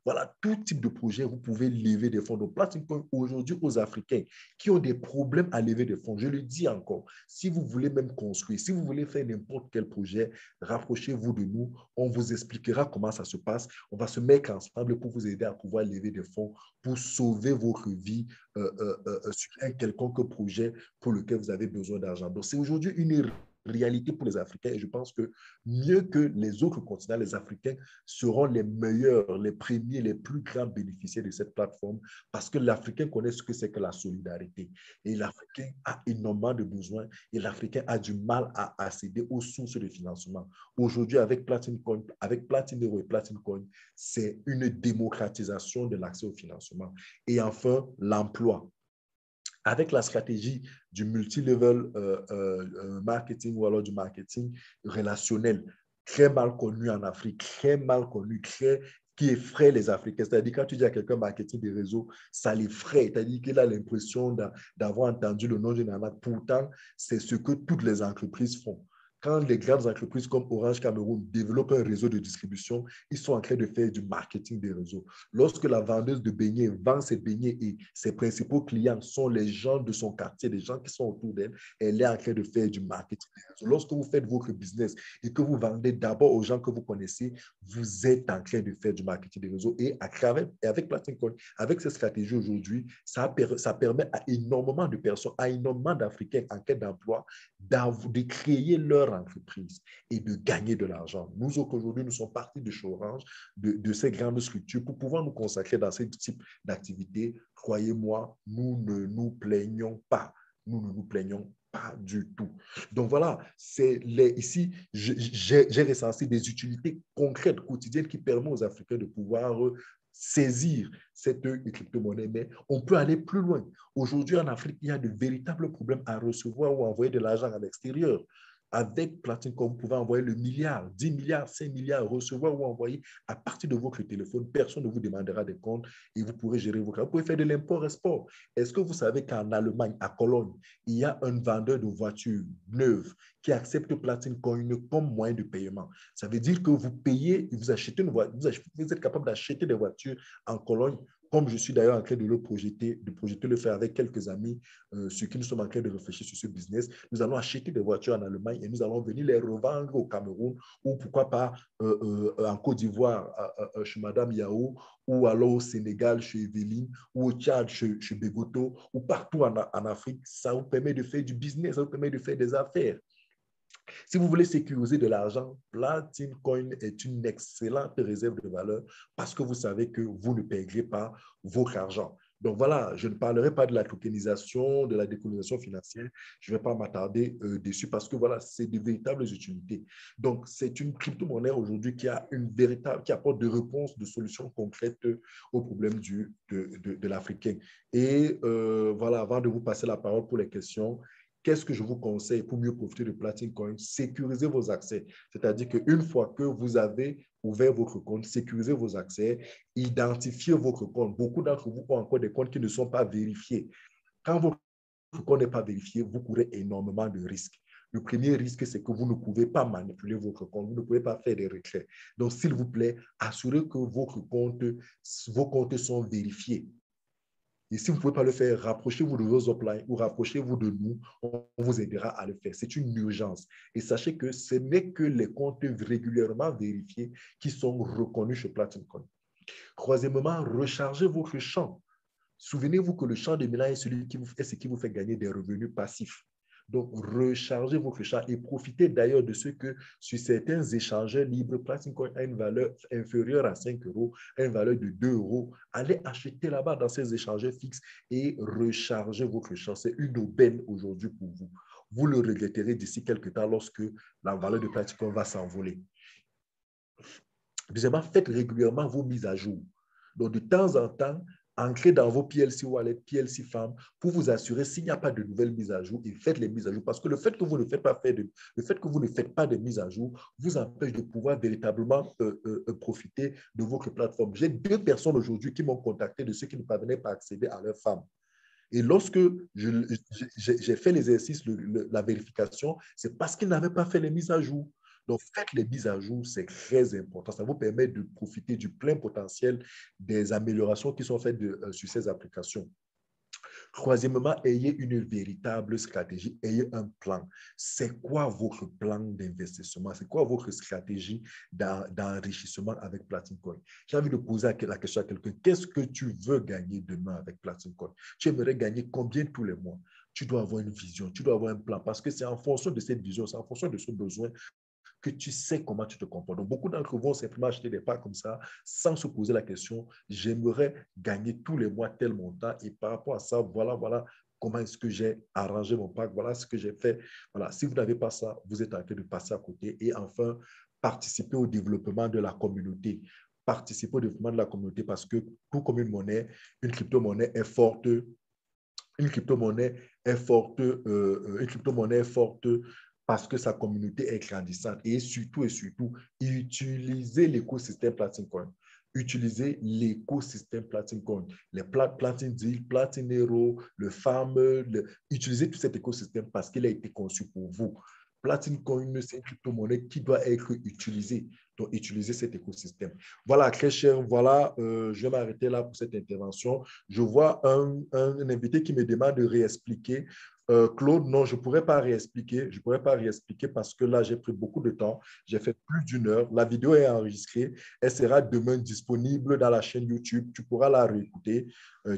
voilà, tout type de projet, vous pouvez lever des fonds. Donc, Platinum Coin, aujourd'hui, aux Africains qui ont des problèmes à lever des fonds, je le dis encore, si vous voulez même construire, si vous voulez faire n'importe quel projet, rapprochez-vous de nous, on vous expliquera comment ça se passe, on va se mettre ensemble pour vous aider à pouvoir lever des fonds pour sauver votre vie sur un quelconque projet pour lequel vous avez besoin d'argent. Donc, c'est aujourd'hui une réalité pour les Africains et je pense que mieux que les autres continents, les Africains seront les meilleurs, les premiers, les plus grands bénéficiaires de cette plateforme parce que l'Africain connaît ce que c'est que la solidarité et l'Africain a énormément de besoins et l'Africain a du mal à accéder aux sources de financement. Aujourd'hui, avec Platinum Coin, avec Platinum et Platinum Coin, c'est une démocratisation de l'accès au financement. Et enfin, l'emploi. Avec la stratégie du multi-level marketing ou alors du marketing relationnel, très mal connu en Afrique, très mal connu, qui effraie les Africains. C'est-à-dire, quand tu dis à quelqu'un marketing des réseaux, ça l'effraie. C'est-à-dire qu'il a l'impression d'avoir entendu le nom d'une arnaque. Pourtant, c'est ce que toutes les entreprises font. Quand les grandes entreprises comme Orange Cameroun développent un réseau de distribution, ils sont en train de faire du marketing des réseaux. Lorsque la vendeuse de beignets vend ses beignets et ses principaux clients sont les gens de son quartier, les gens qui sont autour d'elle, elle est en train de faire du marketing des réseaux. Lorsque vous faites votre business et que vous vendez d'abord aux gens que vous connaissez, vous êtes en train de faire du marketing des réseaux. Et avec Platinum Coin, avec cette stratégie aujourd'hui, ça permet à énormément de personnes, à énormément d'Africains en quête d'emploi, de créer leur entreprise et de gagner de l'argent. Nous, aujourd'hui, nous sommes partis de chez Orange, de ces grandes structures pour pouvoir nous consacrer dans ce type d'activité. Croyez-moi, nous ne nous plaignons pas. Nous ne nous plaignons pas du tout. Donc voilà, ici, j'ai recensé des utilités concrètes, quotidiennes qui permettent aux Africains de pouvoir saisir cette crypto-monnaie, mais on peut aller plus loin. Aujourd'hui, en Afrique, il y a de véritables problèmes à recevoir ou envoyer de l'argent à l'extérieur. Avec Platinum, vous pouvez envoyer le milliard, 10 milliards, 5 milliards, recevoir ou envoyer à partir de votre téléphone. Personne ne vous demandera des comptes et vous pourrez gérer vos comptes. Vous pouvez faire de l'import-export. Est-ce que vous savez qu'en Allemagne, à Cologne, il y a un vendeur de voitures neuves qui accepte Platinum Coin comme moyen de paiement? Ça veut dire que vous payez, vous achetez une voiture, vous êtes capable d'acheter des voitures en Cologne, comme je suis d'ailleurs en train de projeter le faire avec quelques amis, sur qui nous sommes en train de réfléchir sur ce business. Nous allons acheter des voitures en Allemagne et nous allons venir les revendre au Cameroun ou pourquoi pas en Côte d'Ivoire chez Madame Yao ou alors au Sénégal chez Evelyne ou au Tchad chez Begoto ou partout en Afrique. Ça vous permet de faire du business, ça vous permet de faire des affaires. Si vous voulez sécuriser de l'argent, Platinum Coin est une excellente réserve de valeur parce que vous savez que vous ne perdrez pas votre argent. Donc voilà, je ne parlerai pas de la tokenisation, de la décolonisation financière. Je ne vais pas m'attarder dessus parce que voilà, c'est de véritables utilités. Donc, c'est une crypto-monnaie aujourd'hui qui apporte des réponses, de solutions concrètes aux problèmes de l'Africain. Et voilà, avant de vous passer la parole pour les questions, qu'est-ce que je vous conseille pour mieux profiter de Platinum Coin? Sécurisez vos accès. C'est-à-dire qu'une fois que vous avez ouvert votre compte, sécurisez vos accès, identifiez votre compte. Beaucoup d'entre vous ont encore des comptes qui ne sont pas vérifiés. Quand votre compte n'est pas vérifié, vous courez énormément de risques. Le premier risque, c'est que vous ne pouvez pas manipuler votre compte, vous ne pouvez pas faire des retraits. Donc, s'il vous plaît, assurez que vos comptes sont vérifiés. Et si vous ne pouvez pas le faire, rapprochez-vous de vos uplines ou rapprochez-vous de nous. On vous aidera à le faire. C'est une urgence. Et sachez que ce n'est que les comptes régulièrement vérifiés qui sont reconnus chez Platinum Coin. Troisièmement, rechargez votre champ. Souvenez-vous que le champ de Milan est ce qui vous fait gagner des revenus passifs. Donc, rechargez votre champ et profitez d'ailleurs de ce que sur certains échangeurs libres, Platinum Coin a une valeur inférieure à 5 euros, a une valeur de 2 euros. Allez acheter là-bas dans ces échangeurs fixes et rechargez votre champ. C'est une aubaine aujourd'hui pour vous. Vous le regretterez d'ici quelques temps lorsque la valeur de Platinum Coin va s'envoler. Deuxièmement, faites régulièrement vos mises à jour. Donc, de temps en temps, entrez dans vos PLC Wallet, PLC Farm pour vous assurer s'il n'y a pas de nouvelles mises à jour et faites les mises à jour. Parce que le fait que vous ne faites pas de mises à jour vous empêche de pouvoir véritablement profiter de votre plateforme. J'ai 2 personnes aujourd'hui qui m'ont contacté de ceux qui ne parvenaient pas à accéder à leur farm. Et lorsque j'ai fait l'exercice, la vérification, c'est parce qu'ils n'avaient pas fait les mises à jour. Donc, faites les mises à jour, c'est très important. Ça vous permet de profiter du plein potentiel des améliorations qui sont faites sur ces applications. Troisièmement, ayez une véritable stratégie, ayez un plan. C'est quoi votre plan d'investissement? C'est quoi votre stratégie d'enrichissement avec Platin Coin? J'ai envie de poser la question à quelqu'un. Qu'est-ce que tu veux gagner demain avec Platin Coin? Tu aimerais gagner combien tous les mois? Tu dois avoir une vision, tu dois avoir un plan parce que c'est en fonction de cette vision, c'est en fonction de ce besoin que tu sais comment tu te comportes. Donc, beaucoup d'entre vous vont simplement acheter des parts comme ça sans se poser la question, j'aimerais gagner tous les mois tel montant et par rapport à ça, voilà comment est-ce que j'ai arrangé mon parc, voilà ce que j'ai fait. Voilà. Si vous n'avez pas ça, vous êtes en train de passer à côté. Et enfin, participer au développement de la communauté. Participer au développement de la communauté parce que tout comme une crypto-monnaie est forte. Une crypto-monnaie est forte, parce que sa communauté est grandissante. Et surtout, utiliser l'écosystème Platinum. Utilisez l'écosystème Platinum. Les Platin Deal, Platinero, le Farm, utilisez tout cet écosystème parce qu'il a été conçu pour vous. Platinum, c'est une crypto-monnaie qui doit être utilisée. Donc, utilisez cet écosystème. Voilà, très cher, voilà, je vais m'arrêter là pour cette intervention. Je vois un invité qui me demande de réexpliquer. Claude, non, je ne pourrais pas réexpliquer. Je ne pourrais pas réexpliquer parce que là, j'ai pris beaucoup de temps. J'ai fait plus d'une heure. La vidéo est enregistrée. Elle sera demain disponible dans la chaîne YouTube. Tu pourras la réécouter.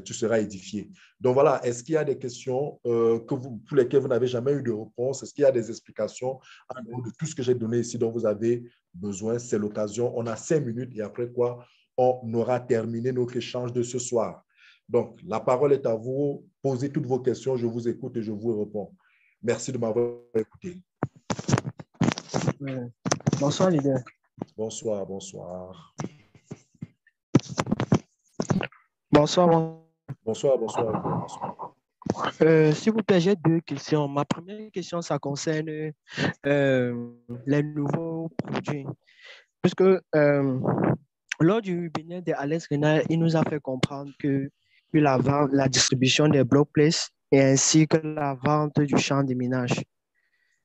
Tu seras édifié. Donc voilà, est-ce qu'il y a des questions pour lesquelles vous n'avez jamais eu de réponse? Est-ce qu'il y a des explications en dehors de tout ce que j'ai donné ici dont vous avez besoin? C'est l'occasion. On a 5 minutes et après quoi, on aura terminé notre échange de ce soir. Donc, la parole est à vous. Posez toutes vos questions. Je vous écoute et je vous réponds. Merci de m'avoir écouté. Bonsoir, leader. Bonsoir, bonsoir. Bonsoir. Bonsoir, bonsoir. S'il vous plaît, j'ai deux questions. Ma première question, ça concerne les nouveaux produits. Puisque lors du webinaire d'Alex Renard, il nous a fait comprendre que la distribution des block places et ainsi que la vente du champ de minage.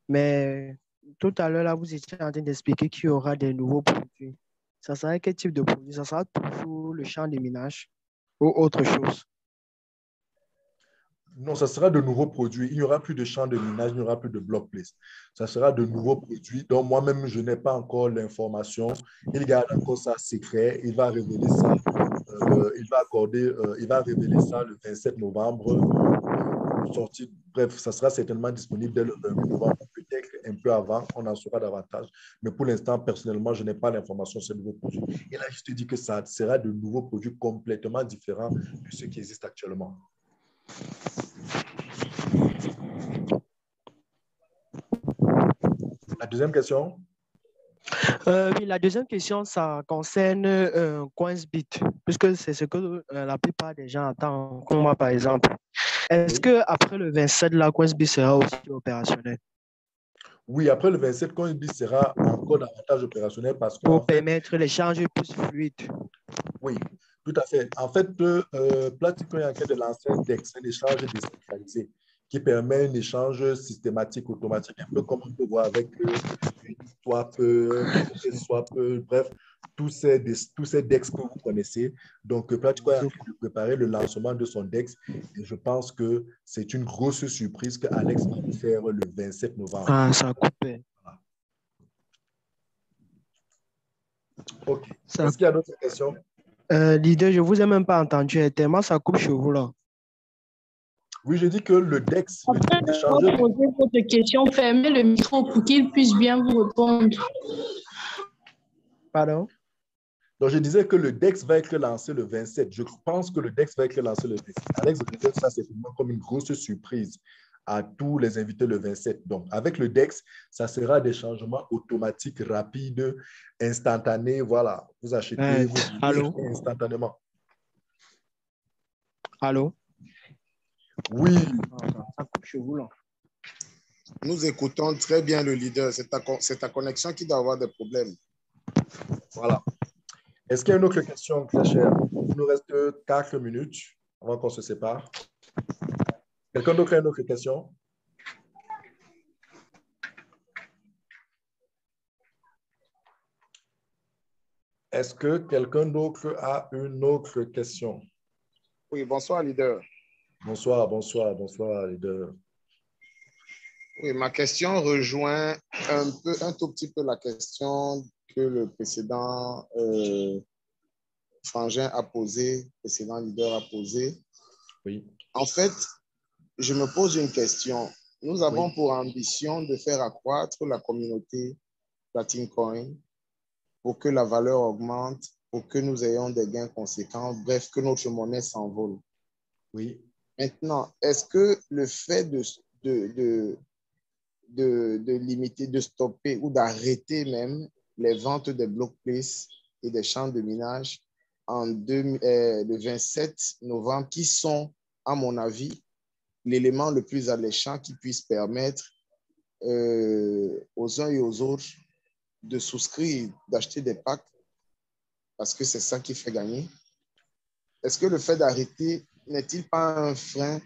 Mais tout à l'heure, là, vous étiez en train d'expliquer qu'il y aura des nouveaux produits. Ça sera quel type de produit? Ça sera toujours le champ de minage ou autre chose? Non, ça sera de nouveaux produits. Il n'y aura plus de champs de minage, il n'y aura plus de block place. Ça sera de nouveaux produits. Donc, moi-même, je n'ai pas encore l'information. Il garde encore ça secret. Il va révéler ça. Il va révéler ça le 27 novembre. Bref, ça sera certainement disponible dès le 28 novembre, peut-être un peu avant, on en saura davantage. Mais pour l'instant, personnellement, je n'ai pas l'information sur ces nouveaux produits. Et là, je te dis que ça sera de nouveaux produits complètement différents de ceux qui existent actuellement. La deuxième question? Oui, la deuxième question, ça concerne Coinsbit, puisque c'est ce que la plupart des gens attendent, comme moi par exemple. Est-ce qu'après le 27, la Coinsbit sera aussi opérationnelle? Oui, après le 27, Coinbase sera encore davantage opérationnel parce que... Pour permettre l'échange plus fluide. Oui, tout à fait. En fait, Platinum est en train de lancer un DEX, un échange décentralisé, qui permet un échange systématique, automatique, un peu comme on peut voir avec Swap, Swap, bref, tous ces DEX que vous connaissez. Donc, Platinum est en train de préparer le lancement de son DEX et je pense que c'est une grosse surprise que Alex va nous faire le 27 novembre. Ah, ça a coupé. Voilà. OK. Est-ce qu'il y a d'autres questions? Leader, je ne vous ai même pas entendu. Tellement ça coupe chez vous là. Oui, je dis que le DEX, poser votre question, fermez le micro pour qu'il puisse bien vous répondre. Pardon? Donc, je disais que le DEX va être lancé le 27. Je pense que le DEX va être lancé le 27. Alex réserve ça, c'est vraiment comme une grosse surprise à tous les invités le 27. Donc, avec le DEX, ça sera des changements automatiques, rapides, instantanés. Voilà, vous achetez, vous allô? Instantanément. Allô? Oui. Ça coupe chez vous là. Nous écoutons très bien le leader. C'est ta connexion qui doit avoir des problèmes. Voilà. Est-ce qu'il y a une autre question, très chère? Il nous reste 4 minutes avant qu'on se sépare. Quelqu'un d'autre a une autre question? Est-ce que quelqu'un d'autre a une autre question? Oui, bonsoir, leader. Bonsoir, leader. Oui, ma question rejoint un tout petit peu la question que le précédent frangin a posée, le précédent leader a posée. Oui. En fait, je me pose une question. Nous avons Oui. pour ambition de faire accroître la communauté Platin Coin pour que la valeur augmente, pour que nous ayons des gains conséquents, bref, que notre monnaie s'envole. Oui. Maintenant, est-ce que le fait de limiter, de stopper ou d'arrêter même les ventes des block place et des champs de minage le 27 novembre, qui sont, à mon avis, l'élément le plus alléchant qui puisse permettre aux uns et aux autres de souscrire, d'acheter des packs, parce que c'est ça qui fait gagner. Est-ce que le fait d'arrêter n'est-il pas un frein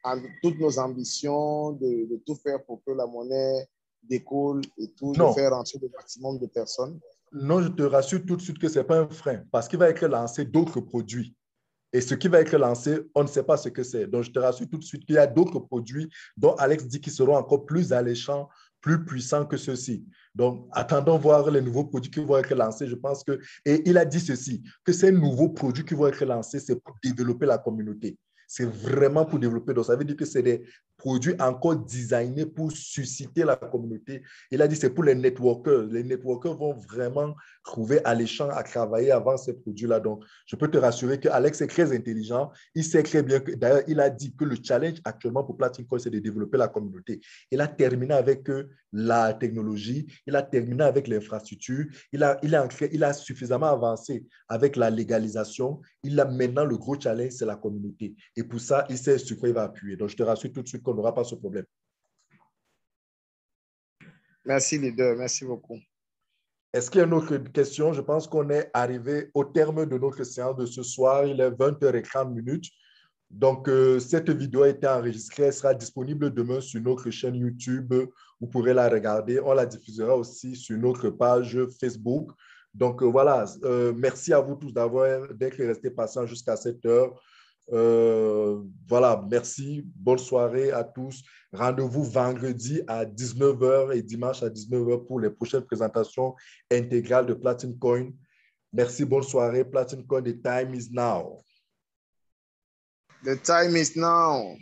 à toutes nos ambitions de tout faire pour que la monnaie décolle et tout, de Non. faire rentrer le maximum de personnes? Non, je te rassure tout de suite que ce n'est pas un frein parce qu'il va être lancé d'autres produits. Et ce qui va être lancé, on ne sait pas ce que c'est. Donc, je te rassure tout de suite qu'il y a d'autres produits dont Alex dit qu'ils seront encore plus alléchants, plus puissants que ceux-ci. Donc, attendons voir les nouveaux produits qui vont être lancés. Je pense que, et il a dit ceci, que ces nouveaux produits qui vont être lancés, c'est pour développer la communauté. C'est vraiment pour développer. Donc, ça veut dire que c'est des produits encore designés pour susciter la communauté. Il a dit que c'est pour les networkers. Les networkers vont vraiment trouver alléchant à travailler avant ces produits-là. Donc, je peux te rassurer qu'Alex est très intelligent. Il sait très bien que, d'ailleurs, il a dit que le challenge actuellement pour Platin Coin, c'est de développer la communauté. Il a terminé avec la technologie, il a terminé avec l'infrastructure, il a suffisamment avancé avec la légalisation. Il a maintenant le gros challenge, c'est la communauté. Et pour ça, il sait sur quoi il va appuyer. Donc, je te rassure tout de suite qu'on n'aura pas ce problème. Merci, leader. Merci beaucoup. Est-ce qu'il y a une autre question? Je pense qu'on est arrivé au terme de notre séance de ce soir. Il est 20h30. Donc, cette vidéo a été enregistrée. Elle sera disponible demain sur notre chaîne YouTube. Vous pourrez la regarder. On la diffusera aussi sur notre page Facebook. Donc, voilà. Merci à vous tous d'être restés patients jusqu'à cette heure. Voilà, merci. Bonne soirée à tous. Rendez-vous vendredi à 19h et dimanche à 19h pour les prochaines présentations intégrales de Platin Coin. Merci, bonne soirée. Platin Coin, the time is now. The time is now.